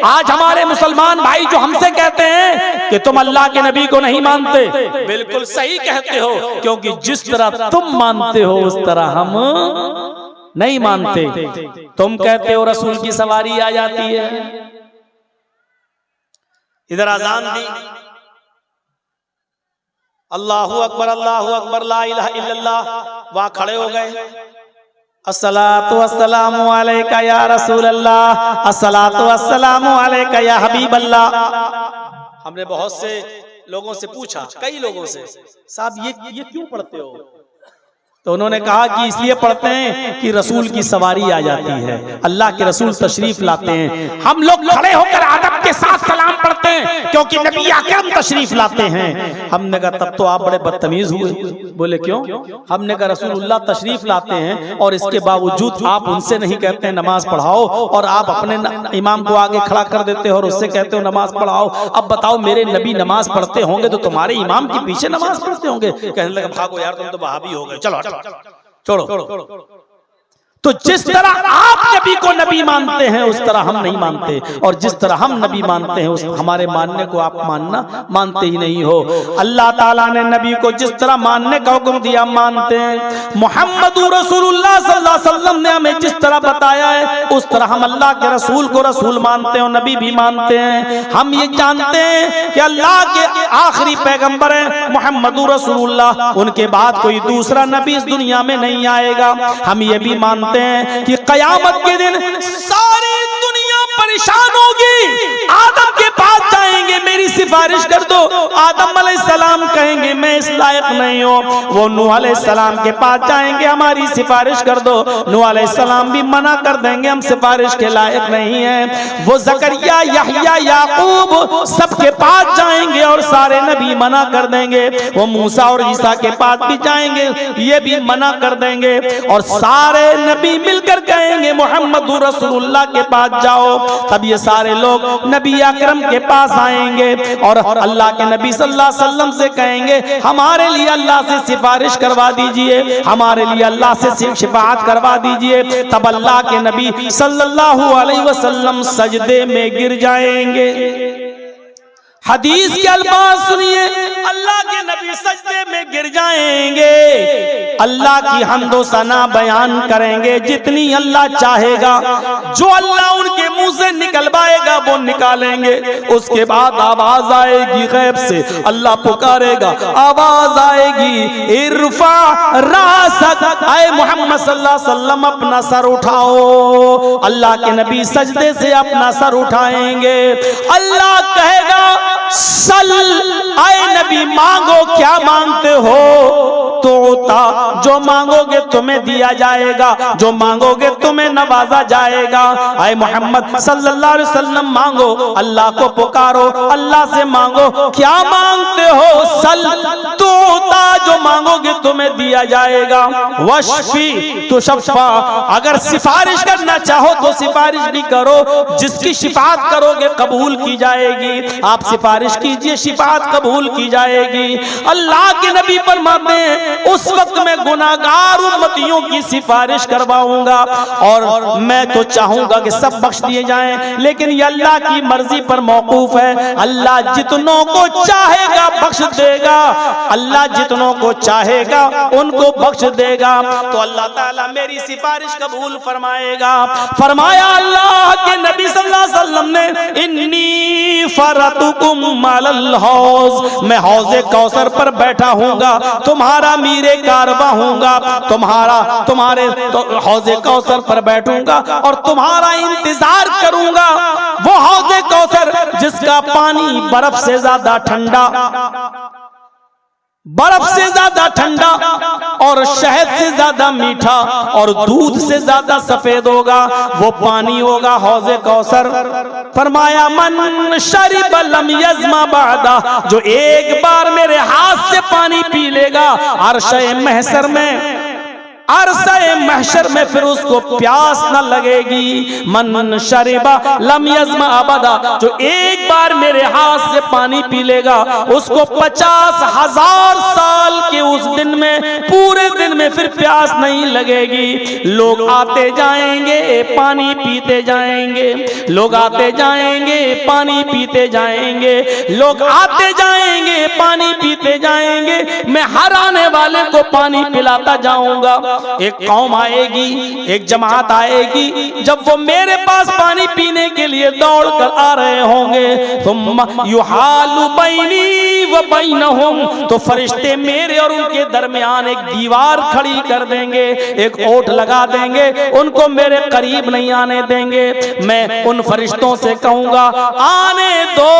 आज हमारे मुसलमान भाई जो हमसे कहते हैं कि तुम अल्लाह के नबी को नहीं मानते, बिल्कुल सही कहते हो, क्योंकि जिस तरह तुम मानते हो उस तरह हम नहीं मानते। तुम कहते हो रसूल की सवारी आ जाती है, इधर अजान दी, अल्लाहु अकबर ला इलाहा इल्लल्लाह, वहां खड़े हो गए, अस्सलातु वस्सलामु अलैका या रसूल अल्लाह, अस्सलातु वस्सलामु अलैका या हबीब अल्लाह। हमने बहुत से लोगों से पूछा, कई लोगों से, साहब ये क्यों पढ़ते हो? तो उन्होंने कहा कि इसलिए पढ़ते हैं कि रसूल की सवारी आ जाती है, अल्लाह के रसूल तशरीफ लाते हैं। हम लोग खड़े होकर अदब के साथ सलाम पढ़ते हैं क्योंकि नबी अकरम तशरीफ लाते हैं। हमने कहा तब तो आप बड़े बदतमीज हुए। बोले क्यों? हमने कहा रसूलुल्लाह तशरीफ लाते हैं और इसके बावजूद आप उनसे नहीं कहते हैं नमाज पढ़ाओ, और आप अपने इमाम को आगे खड़ा कर देते हो और उससे कहते हो नमाज पढ़ाओ। अब बताओ, मेरे नबी नमाज पढ़ते होंगे तो तुम्हारे इमाम के पीछे नमाज पढ़ते होंगे? कहने लगे भागो यार, तुम तो वहाबी हो गए, चलो छोड़ो। तो जिस तरह आप नबी को नबी मानते हैं उस तरह हम नहीं मानते, और जिस तरह हम नबी मानते हैं उस हमारे मानने को आप मानते ही नहीं हो। अल्लाह ताला ने नबी को जिस तरह मानने का हुक्म दिया मानते हैं। मुहम्मदुर रसूलुल्लाह सल्लल्लाहु अलैहि वसल्लम ने हमें जिस तरह बताया है उस तरह हम अल्लाह के रसूल को रसूल मानते हैं और नबी भी मानते हैं। हम ये जानते हैं कि अल्लाह के आखिरी पैगंबर हैं मुहम्मदुर रसूलुल्लाह, उनके बाद कोई दूसरा नबी इस दुनिया में नहीं आएगा। हम ये भी मानते हैं कि कयामत के दिन सारी दुनिया परेशान होगी, आदम के पास जाएंगे मेरी सिफारिश कर दो, आदम अलैहिस्सलाम कहेंगे मैं इस लायक नहीं हूं। वो नूह अलैहिस्सलाम के पास जाएंगे हमारी सिफारिश कर दो, नूह अलैहिस्सलाम भी मना कर देंगे हम सिफारिश के लायक नहीं हैं। वो जकरिया यहया याकूब सबके पास जाएंगे और सारे नबी मना कर देंगे। वो मूसा और ईसा के पास भी जाएंगे, ये भी मना कर देंगे, और सारे नबी मिलकर कहेंगे मुहम्मदुर रसूलुल्लाह के पास जाओ। तब ये सारे लोग नबी अकरम के पास आएंगे और अल्लाह के नबी सल्लल्लाहु अलैहि वसल्लम से कहेंगे हमारे लिए अल्लाह से सिफारिश करवा दीजिए, हमारे लिए अल्लाह से शिफाअत करवा दीजिए। तब अल्लाह के नबी सल्लल्लाहु अलैहि वसल्लम सजदे में गिर जाएंगे। हदीस के अल्फाज सुनिए, अल्लाह के नबी सजदे में गिर जाएंगे। अल्लाह की हम्दो सना बयान करेंगे जितनी अल्लाह चाहेगा। जो अल्लाह उनके मुंह से निकलवाएगा वो निकालेंगे। उसके बाद आवाज आएगी गैब से, अल्लाह पुकारेगा, आवाज आएगी इरफा रासक, आए मोहम्मद सल्लल्लाहु अलैहि वसल्लम अपना सर उठाओ। अल्लाह के नबी सजदे से अपना सर उठाएंगे। अल्लाह कहेगा सल, आए नबी मांगो, क्या मांगते हो? तोता, जो मांगोगे तुम्हें दिया जाएगा, जो मांगोगे तुम्हें नवाजा जाएगा। आए मोहम्मद सल्लल्लाहु अलैहि वसल्लम मांगो, अल्लाह को पुकारो, अल्लाह से मांगो, क्या मांगते हो? सल तोता, जो मांगोगे तुम्हें दिया जाएगा। वशफी तो शफा, अगर सिफारिश करना चाहो तो सिफारिश भी करो, जिसकी शिफात करोगे कबूल की जाएगी। आप सिफारिश कीजिए, शिफात कबूल की जाएगी। अल्लाह के नबी फरमाते हैं उस वक्त मैं गुनाहगार उम्मतियों की सिफारिश करवाऊंगा और मैं तो चाहूंगा कि सब बख्श दिए जाएं, लेकिन ये अल्लाह की मर्जी पर मौकूफ है। अल्लाह जितनों को चाहेगा बख्श देगा, अल्लाह जितनों को चाहेगा उनको बख्श देगा। तो अल्लाह ताला मेरी सिफारिश कबूल फरमाएगा। फरमाया अल्लाह के नबी सल्लल्लाहु अलैहि वसल्लम ने, इन्नी फरतुकुम अलल हौज, मैं हौज़े कौसर पर बैठा हूंगा, तुम्हारा मीरे कारवा हूंगा, तुम्हारे तो हौज़े कौसर पर बैठूंगा और तुम्हारा इंतजार करूंगा। वो हौज़े कौसर जिसका पानी बर्फ से ज्यादा ठंडा, बर्फ से ज्यादा ठंडा और शहद से ज्यादा मीठा और दूध से ज्यादा सफेद होगा, वो पानी होगा हौज़े कौसर। फरमाया मन शरिब लम यज़मा बादा, जो एक बार मेरे हाथ से पानी पी लेगा अर्शे महशर में, अरसे महशर में फिर उसको प्यास न लगेगी। मन शरिबा लम यज़मा अबदा, जो एक बार मेरे हाथ से पानी पी लेगा उसको 50,000 साल के उस दिन में, पूरे दिन में फिर प्यास नहीं लगेगी। लोग आते जाएंगे पानी पीते जाएंगे, लोग आते जाएंगे पानी पीते जाएंगे, लोग आते जाएंगे पानी पीते जाएंगे, मैं हर आने वाले को पानी पिलाता जाऊंगा। एक कौम आएगी, एक जमात आएगी, जब वो मेरे पास पानी पीने के लिए दौड़ कर आ रहे होंगे, तुम युहालु बैनी व बैनहुम, तो फरिश्ते मेरे और उनके दरमियान एक दीवार खड़ी कर देंगे, एक ओट लगा देंगे, उनको मेरे करीब नहीं आने देंगे। मैं उन फरिश्तों से कहूंगा आने दो,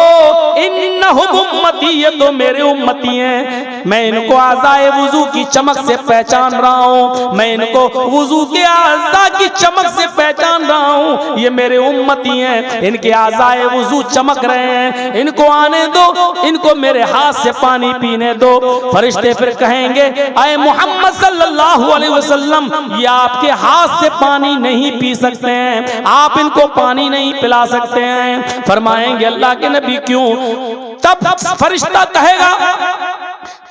इन्नहुम उम्मती, ये तो मेरे उम्मती हैं, मैं इनको आज़ाए वुजू की चमक से पहचान रहा हूँ, मैं इनको वुजू के आज़ा की चमक से पहचान रहा हूँ, ये मेरे उम्मती हैं, इनके आज़ाए वुजू चमक रहे हैं, इनको आने दो, इनको मेरे हाथ से पानी पीने दो। फरिश्ते फिर कहेंगे आए मोहम्मद सल्लल्लाहु अलैहि वसल्लम, ये आपके हाथ से पानी नहीं पी सकते हैं, आप इनको पानी नहीं पिला सकते हैं। फरमाएंगे अल्लाह के नबी क्यों? तब फरिश्ता कहेगा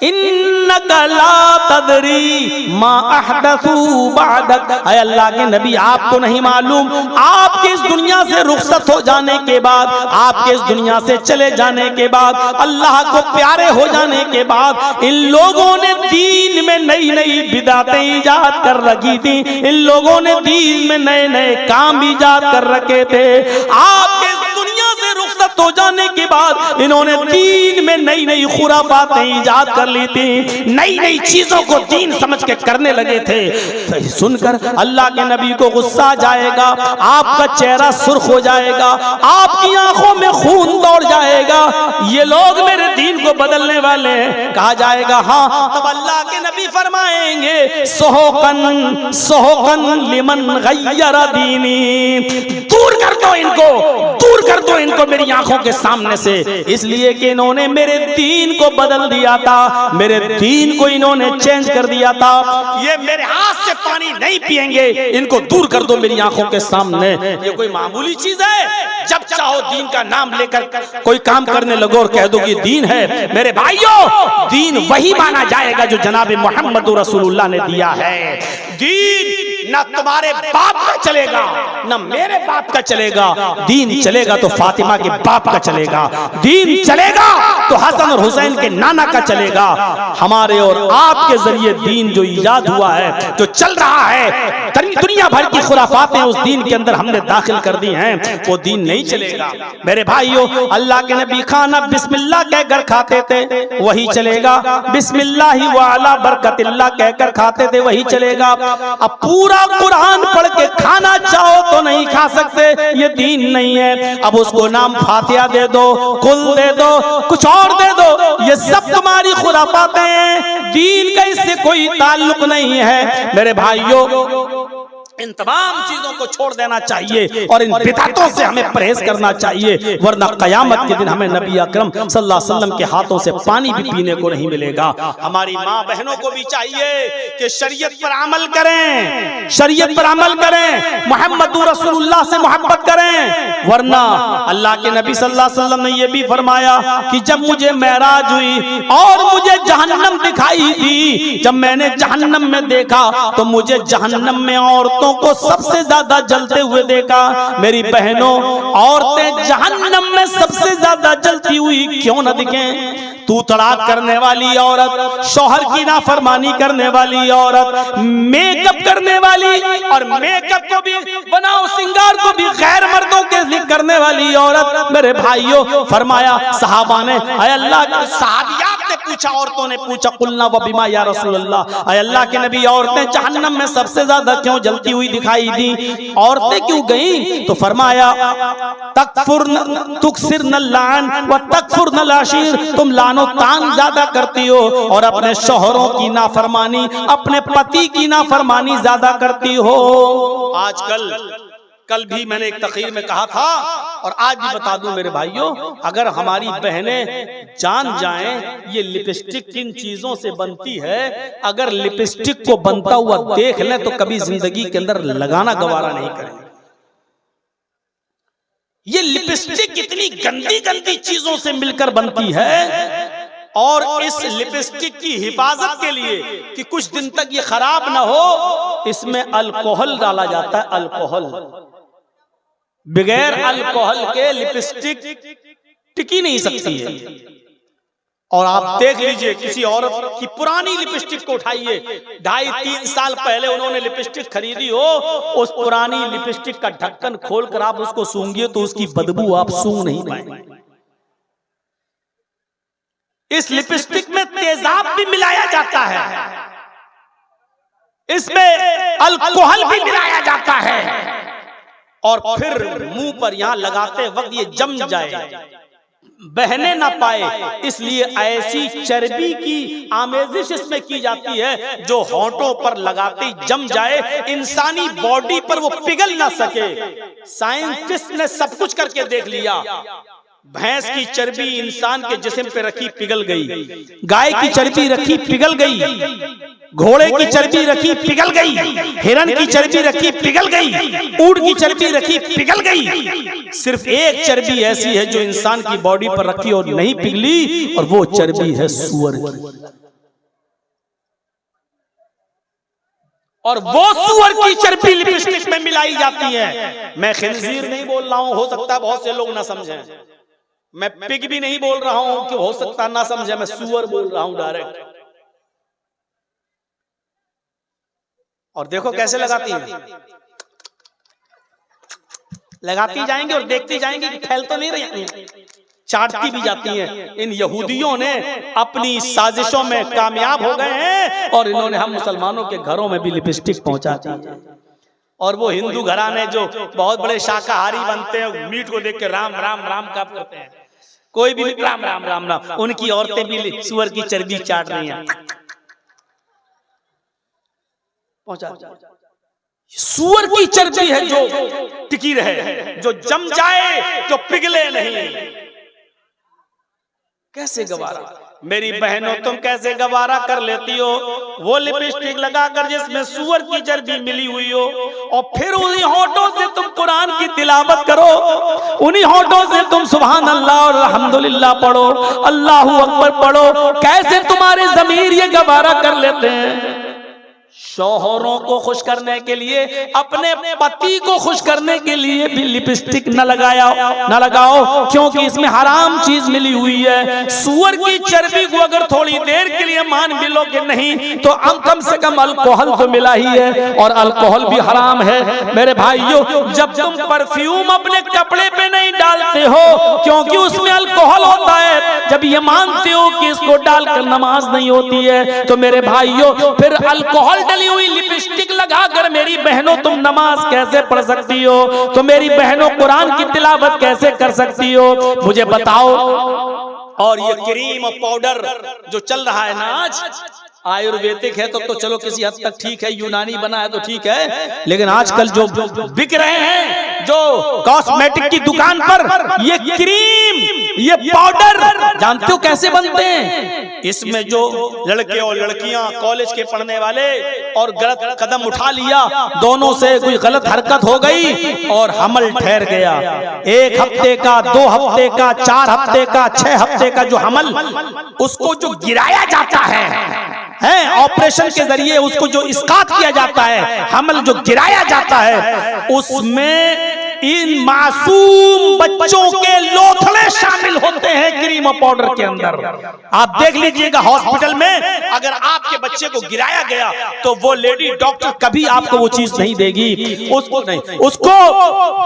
इन्नका ला तदरी मा अहदसू बअदक, अय अल्लाह के नबी आपको नहीं मालूम, आपके इस दुनिया से रुखसत हो जाने के बाद, आपके इस दुनिया से चले जाने के बाद, अल्लाह को प्यारे हो जाने के बाद, इन लोगों ने दीन में नई नई बिदातें ईजाद कर रखी थी, इन लोगों ने दीन में नए नए काम ईजाद कर रखे थे। आपके दुनिया से रुखसत हो जाने के बाद इन्होंने दीन में नई नई खुराफातें ईजाद कर ली थी, नई नई चीजों को दीन समझ के करने लगे थे। तो सुनकर अल्लाह के नबी को गुस्सा आ जाएगा, आपका चेहरा सुर्ख हो जाएगा, आपकी आंखों में खून दौड़ जाएगा, ये लोग मेरे दीन को बदलने वाले हैं। कहा जाएगा हाँ, तब अल्लाह के नबी फरमाएंगे सोहकन सोहकन लिमन गय्यर दीनी, दूर कर दो इनको, दूर कर दो इनको मेरी आंखों के सामने से, इसलिए कि इन्होंने मेरे दीन को बदल दिया था, मेरे दीन को इन्होंने चेंज कर दिया था। ये मेरे हाथ से पानी नहीं पिएंगे, इनको दूर कर दो मेरी आंखों के सामने। ये कोई मामूली चीज है? जब चाहो दीन का नाम लेकर कोई काम करने लगो और कह दो कि दीन है। मेरे भाइयों, दीन वही माना जाएगा जो जनाब मोहम्मद रसूलुल्लाह ने दिया है। दीन ना तुम्हारे बाप का चलेगा ना मेरे बाप का चलेगा। दीन चलेगा तो फातिमा के बाप का चलेगा, दीन चलेगा तो हसन और हुसैन के नाना का चलेगा। हमारे और आपके जरिए दीन जो ईजाद हुआ है, जो चल रहा है, दुनिया भर की खुराफातें उस दीन के अंदर हमने दाखिल कर दी हैं, वो दीन नहीं चलेगा। मेरे भाइयों, अल्लाह के नबी खाना बिस्मिल्लाह कहकर खाते थे, वही चलेगा। बिस्मिल्लाहि व अला बरकतिल्लाह कहकर खाते थे, वही चलेगा। अब पूरा कुरान पढ़ के खाना चाहो तो नहीं खा सकते, ये दीन नहीं है। अब उसको नाम फातिहा दे दो, कुल दे दो, कुछ और दे दो, ये सब तुम्हारी खुराफातें हैं, दीन का इससे कोई ताल्लुक नहीं है। मेरे भाइयों, इन तमाम चीजों को छोड़ देना चाहिए और इन बिदअतों से हमें परहेज करना चाहिए, वरना कयामत के दिन हमें नबी अकरम सल्लल्लाहु अलैहि वसल्लम के हाथों से पानी भी पीने को नहीं मिलेगा। हमारी माँ बहनों को भी चाहिए कि शरीयत पर अमल करें, शरीयत पर अमल करें, मोहम्मद रसूलुल्लाह से मोहब्बत करें, वरना अल्लाह के नबी सल्लल्लाहु अलैहि वसल्लम ने यह भी फरमाया कि जब मुझे मेराज हुई और मुझे जहन्नम दिखाई दी, जब मैंने जहन्नम में देखा तो मुझे जहन्नम में औरतों को सबसे ज्यादा जलते हुए देखा। मेरी बहनों, औरतें जहन्नम में सबसे ज्यादा जलती हुई क्यों न दिखें? तू तड़ाक करने वाली औरत, शौहर की नाफरमानी करने वाली औरत, मेकअप करने वाली और मेकअप को भी बनाओ सिंगार को भी गैर मर्दों के लिए करने वाली औरत। मेरे भाइयों, फरमाया सहाबा ने, अल्लाह, सहाबियात ने पूछा, औरतों ने पूछा, कुलना व बिमा या रसूलल्लाह, अल्लाह के नबी औरतें जहन्नम में सबसे ज्यादा क्यों जलती हुई दिखाई दी? औरतें क्यों गई? तो फरमाया तकफुरन तुकसिरन लान व तकफुरन लाशीर, तुम लानो तान ज्यादा करती हो और अपने शौहरों की नाफरमानी, अपने पति की नाफरमानी ज्यादा करती हो। आजकल, कल भी मैंने एक तकरीर में कहा था और आज भी बता दूं मेरे भाइयों, अगर हमारी बहनें जान जाएं ये लिपस्टिक किन चीजों से बनती है, अगर लिपस्टिक को बनता हुआ देख लें तो कभी जिंदगी के अंदर लगाना गवारा नहीं करें। ये लिपस्टिक इतनी गंदी गंदी चीजों से मिलकर बनती है और इस लिपस्टिक की हिफाजत के लिए कि कुछ दिन तक ये खराब ना हो, इसमें अल्कोहल डाला जाता है। अल्कोहल, बगैर अल्कोहल के लिपस्टिक टिकी नहीं सकती है। और आप देख लीजिए, किसी औरत की पुरानी लिपस्टिक को उठाइए, 2.5-3 साल पहले उन्होंने लिपस्टिक खरीदी हो, उस पुरानी लिपस्टिक का ढक्कन खोलकर आप उसको सूंघिए तो उसकी बदबू आप सूंघ नहीं पाएंगे। इस लिपस्टिक में तेजाब भी मिलाया जाता है, इसमें अल्कोहल भी मिलाया जाता है और फिर मुंह पर यहां लगाते वक्त ये जम जाए, बहने ना पाए, इसलिए ऐसी चर्बी की आमेजिश इसमें की जाती है जो होंठों पर लगाते ही जम जाए, इंसानी बॉडी पर वो पिघल ना सके। साइंटिस्ट ने सब कुछ करके देख लिया, भैंस की चर्बी इंसान के जिस्म पे रखी पिघल गई, गाय की चर्बी रखी पिघल गई, घोड़े की चर्बी रखी पिघल गई, हिरन की चर्बी रखी पिघल गई, ऊंट की चर्बी रखी पिघल गई। सिर्फ एक चर्बी ऐसी है जो इंसान की बॉडी पर रखी और नहीं पिघली, और वो चर्बी है सूअर की। और वो सूअर की चर्बी लिपस्टिक में मिलाई जाती है। मैं खिंजीर नहीं बोल रहा हूं, हो सकता है बहुत से लोग ना समझें। मैं पिग भी नहीं बोल रहा हूं कि हो सकता ना समझे, मैं सूअर बोल रहा हूं डायरेक्ट। और देखो कैसे लगाती है, लगाती जाएंगे और देखती जाएंगे कि फैल तो नहीं रही, चाटती भी जाती हैं। इन यहूदियों ने अपनी साजिशों में कामयाब हो गए हैं और इन्होंने हम मुसलमानों के घरों में भी लिपस्टिक पहुंचा दी। और वो हिंदू घराने जो बहुत बड़े शाकाहारी बनते हैं, मीट को देख के राम राम राम का करते हैं, कोई भी राम राम राम राम, उनकी औरतें भी सूअर की चर्बी चाट रही हैं। पहुंचा, सूअर की चर्बी है जो टिकी रहे, जो जम जाए, जो पिघले नहीं। कैसे गवारा, मेरी बहनों तुम कैसे गवारा कर लेती हो वो लिपस्टिक लगाकर जिसमें सूअर की चर्बी मिली हुई हो, और फिर उन्हीं होठों से तुम कुरान की तिलावत करो, उन्हीं होठों से तुम सुभान अल्लाह और अल्हम्दुलिल्लाह पढ़ो, अल्लाहू अकबर पढ़ो। कैसे तुम्हारे ज़मीर ये गवारा कर लेते हैं? शौहरों को खुश करने के लिए, अपने पति को खुश करने के लिए भी लिपस्टिक न लगाओ, क्योंकि इसमें हराम चीज मिली हुई है। सुअर की चर्बी को अगर थोड़ी देर के लिए मान भी लोगे नहीं तो कम से कम अल्कोहल तो मिला ही है, और अल्कोहल भी हराम है। मेरे भाइयों, जब तुम परफ्यूम अपने कपड़े पे नहीं डालते हो क्योंकि उसमें अल्कोहल होता है, जब ये मानते हो कि इसको डालकर नमाज नहीं होती है, तो मेरे भाइयों फिर अल्कोहल डली हुई लिपस्टिक लगाकर मेरी बहनों तुम नमाज कैसे पढ़ सकती हो? तो मेरी बहनों कुरान की तिलावत कैसे कर सकती हो? मुझे बताओ। और ये क्रीम और पाउडर जो चल रहा है ना आज, आयुर्वेदिक है तो चलो किसी हद तक ठीक है, यूनानी बना है तो ठीक है, लेकिन आजकल जो बिक रहे हैं जो कॉस्मेटिक की दुकान पर, ये क्रीम, ये पाउडर, जानते हो कैसे बनते हैं? इसमें जो लड़के और लड़कियां कॉलेज के पढ़ने वाले और गलत कदम उठा लिया, दोनों से कोई गलत हरकत हो गई और हमल ठहर गया। 1 हफ्ते का, 2 हफ्ते का, 4 हफ्ते का, 6 हफ्ते का जो हमल, उसको जो गिराया जाता है ऑपरेशन के जरिए, उसको जो इस्कात किया जाता है, हमल जो गिराया जाता है, उसमें इन मासूम बच्चों के लोथड़े शामिल होते हैं क्रीम और पाउडर के अंदर। आप देख लीजिएगा हॉस्पिटल में अगर आपके बच्चे को गिराया गया तो वो लेडी डॉक्टर कभी आपको वो चीज नहीं देगी, उसको नहीं, उसको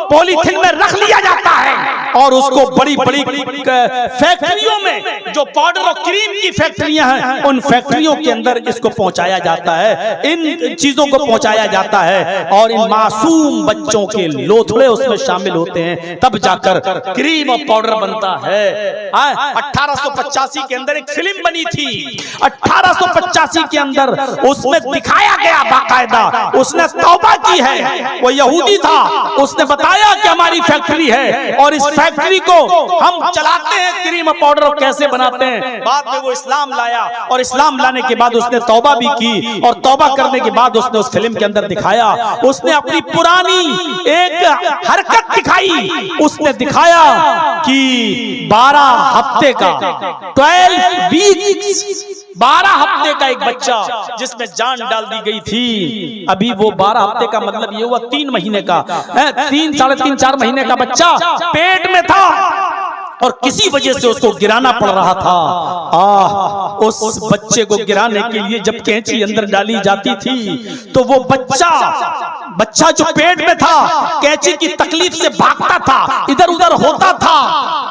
पॉलीथिन में रख लिया जाता है और उसको बड़ी बड़ी फैक्ट्रियों में, जो पाउडर और क्रीम की फैक्ट्रियां हैं, उन फैक्ट्रियों के अंदर इसको पहुंचाया जाता है, इन चीजों को पहुंचाया जाता है, और इन मासूम बच्चों के लोथड़े उसमें शामिल होते हैं, तब जाकर क्रीम और पाउडर बनता है। 1885 के अंदर एक फिल्म बनी थी, 1885 के अंदर उसमें दिखाया गया बाकायदा, उसने तौबा की है, वो यहूदी था, उसने बताया कि हमारी फैक्ट्री है और इस फैक्ट्री को हम चलाते हैं, क्रीम और पाउडर कैसे बनाते हैं। बाद में वो इस्लाम लाया और इस्लाम लाने के बाद उसने तौबा भी की, और तौबा करने के बाद उसने उस फिल्म के अंदर दिखाया, उसने अपनी पुरानी एक हरकत दिखाई, उसने दिखाया कि 12 हफ्ते का 12 वीक्स 12 हफ्ते का एक बच्चा जिसमें जान डाल दी गई थी, अभी वो 12 हफ्ते का मतलब ये हुआ 3 महीने का, 3 साढ़े 3 4 महीने का बच्चा पेट में था और किसी वजह से उसको गिराना पड़ रहा था। उस बच्चे को गिराने के लिए जब कैंची अंदर डाली जाती थी तो वो बच्चा जो पेट में था कैंची की तकलीफ से भागता था, इधर उधर होता था,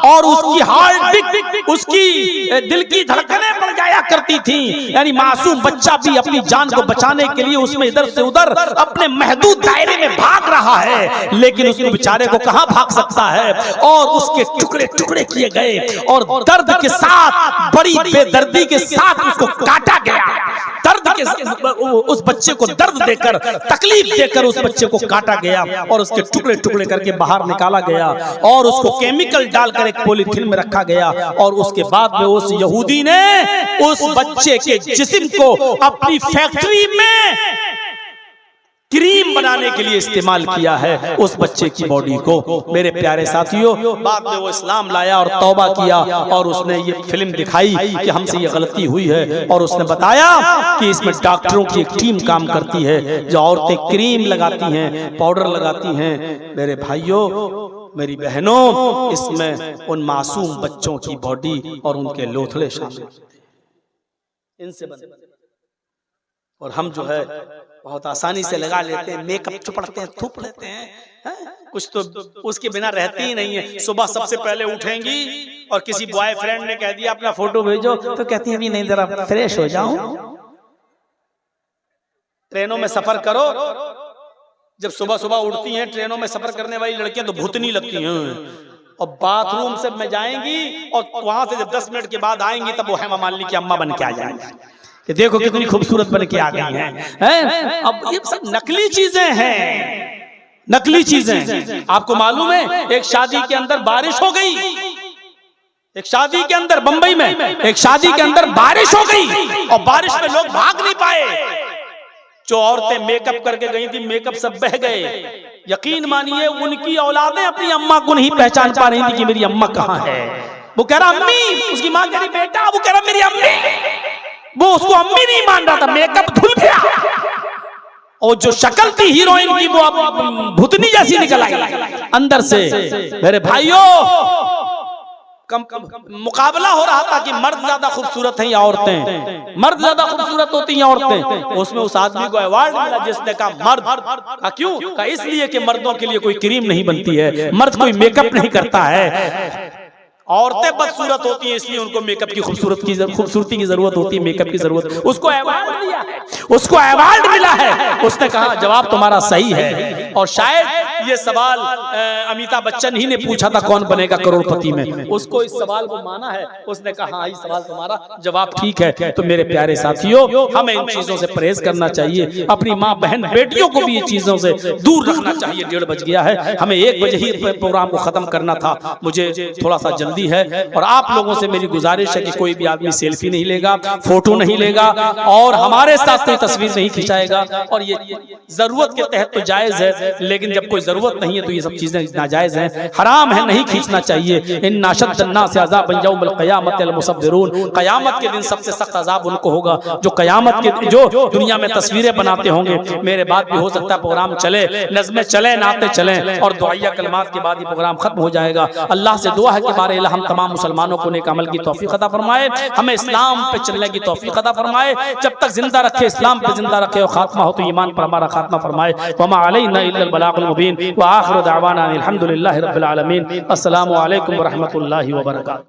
और उसकी हार्ट बीट, उसकी दिल की धड़कनें बढ़ जाया करती थी। यानी मासूम बच्चा भी अपनी जान को बचाने के लिए उसमें इधर से उधर अपने महदूद दायरे में भाग रहा है, लेकिन उसको बेचारे को कहां भाग सकता है, और उसके टुकड़े टुकड़े किए गए और दर्द के साथ, बड़ी बेदर्दी के साथ उसको काटा गया। दर्द के उस बच्चे को दर्द देकर, तकलीफ देकर उस बच्चे को काटा गया और उसके टुकड़े टुकड़े करके बाहर निकाला गया और उसको केमिकल डालकर एक पॉलीथिन में रखा गया, और उसके बाद में उस यहूदी ने उस बच्चे के जिस्म को अपनी फैक्ट्री में क्रीम बनाने के लिए इस्तेमाल किया है, उस बच्चे की बॉडी को। मेरे प्यारे साथियों, बाद में वो इस्लाम लाया और तौबा किया और उसने ये फिल्म दिखाई कि हमसे ये गलती हुई है, और उसने बताया कि इसमें डॉक्टरों की एक टीम काम करती है, जो औरतें क्रीम लगाती हैं, पाउडर लगाती हैं। मेरे भाइयों, मेरी बहनों, इसमें उन मासूम बच्चों की बॉडी और उनके लोथड़े शामिल होते हैं, इनसे और हम जो है बहुत आसानी से लगा लेते हैं, मेकअप चुपड़ते हैं, थूप लेते हैं, कुछ तो उसके बिना रहती ही नहीं है। सुबह सबसे पहले उठेंगी और किसी बॉयफ्रेंड ने कह दिया अपना फोटो भेजो, तो कहती है अभी नहीं, जरा फ्रेश हो जाऊं। ट्रेनों में सफर करो, जब सुबह सुबह उठती हैं ट्रेनों में सफर करने वाली लड़कियां तो भूतनी लगती हैं, और बाथरूम से में जाएंगी और वहां से जब 10 मिनट के बाद आएंगी तब वो हेमा मालिनी की अम्मा बन के आ जाएंगी कि देखो कितनी खूबसूरत बन के आ गई हैं। अब ये सब नकली चीजें हैं, नकली चीजें। आपको मालूम है एक शादी के अंदर बारिश हो गई, एक शादी के अंदर बंबई में एक शादी के अंदर बारिश हो गई और बारिश में लोग भाग नहीं पाए। जो औरतें मेकअप करके गई थी, मेकअप सब बह गए। यकीन मानिए उनकी औलादें अपनी अम्मा को नहीं पहचान पा रही थी कि मेरी अम्मा कहाँ है। वो कह रहा अम्मी, उसकी माँ कह रही बेटा, वो कह रहा मेरी अम्मी। वो उसको अम्मी नहीं मान रहा था, मेकअप धुल गया। और जो शक्ल थी हीरोइन की वो अब भूतनी जैसी निकल आई अंदर से। मेरे भाइयों, मुकाबला हो रहा था कि मर्द ज्यादा खूबसूरत हैं या औरतें, मर्द ज्यादा खूबसूरत होती हैं या औरतें। उसमें उस आदमी को अवार्ड मिला जिसने कहा मर्द। क्यों? कहा इसलिए कि मर्दों के लिए कोई क्रीम नहीं बनती है, मर्द कोई मेकअप नहीं करता है, औरतें बदसूरत होती हैं इसलिए उनको मेकअप की खूबसूरती की जरूरत होती है, मेकअप की जरूरत। उसको अवार्ड दिया है, उसको अवार्ड मिला है। उसने कहा जवाब तुम्हारा सही है। और शायद ये सवाल अमिताभ बच्चन ही ने पूछा था कौन बनेगा करोड़पति में, उसको इस सवाल को माना है। उसने कहा हाँ, इस सवाल तुम्हारा जवाब ठीक है। तो मेरे प्यारे साथियों, हमें इन चीजों से परहेज करना चाहिए, अपनी माँ बहन बेटियों को भी ये चीजों से दूर रखना चाहिए। 1:30 बज गया है, हमें 1 बजे ही प्रोग्राम को खत्म करना था, मुझे थोड़ा सा जल्दी है। और आप लोगों से मेरी गुजारिश है कि कोई भी आदमी सेल्फी नहीं लेगा, फोटो नहीं लेगा और हमारे साथ कोई तस्वीर नहीं खिंचाएगा। और ये जरूरत के तहत तो जायज है, लेकिन जब कोई जरूरत नहीं है तो ये सब चीजें नाजायज हैं, हराम है, नहीं खींचना चाहिए। इन्ना शद्दन्नास अज़ाबन यौमल क़यामतिल मुसव्विरून, क़यामत के दिन सबसे सख्त अज़ाब उनको होगा जो क़यामत के जो दुनिया में तस्वीरें बनाते होंगे। मेरे बाद भी हो सकता है प्रोग्राम चले, नज़्में चले, नाते चलें और दुआया कलमात के बाद ये प्रोग्राम खत्म हो जाएगा। अल्लाह से दुआ है कि बारे हम तमाम मुसलमानों को नेक अमल की तौफीक अता फरमाए, हमें इस्लाम पे चलने की तौफीक अता फरमाए, जब तक जिंदा रखे इस्लाम पे जिंदा रखे और खात्मा हो तो ईमान पर हमारा खात्मा फरमाए। वमा अलैना इल्लल बलागुल मुबीन व आखिरु दअवाना अनिल हम्दुलिल्लाहि रब्बिल आलमीन। अस्सलामु अलैकुम व रहमतुल्लाहि व बरकातुहू।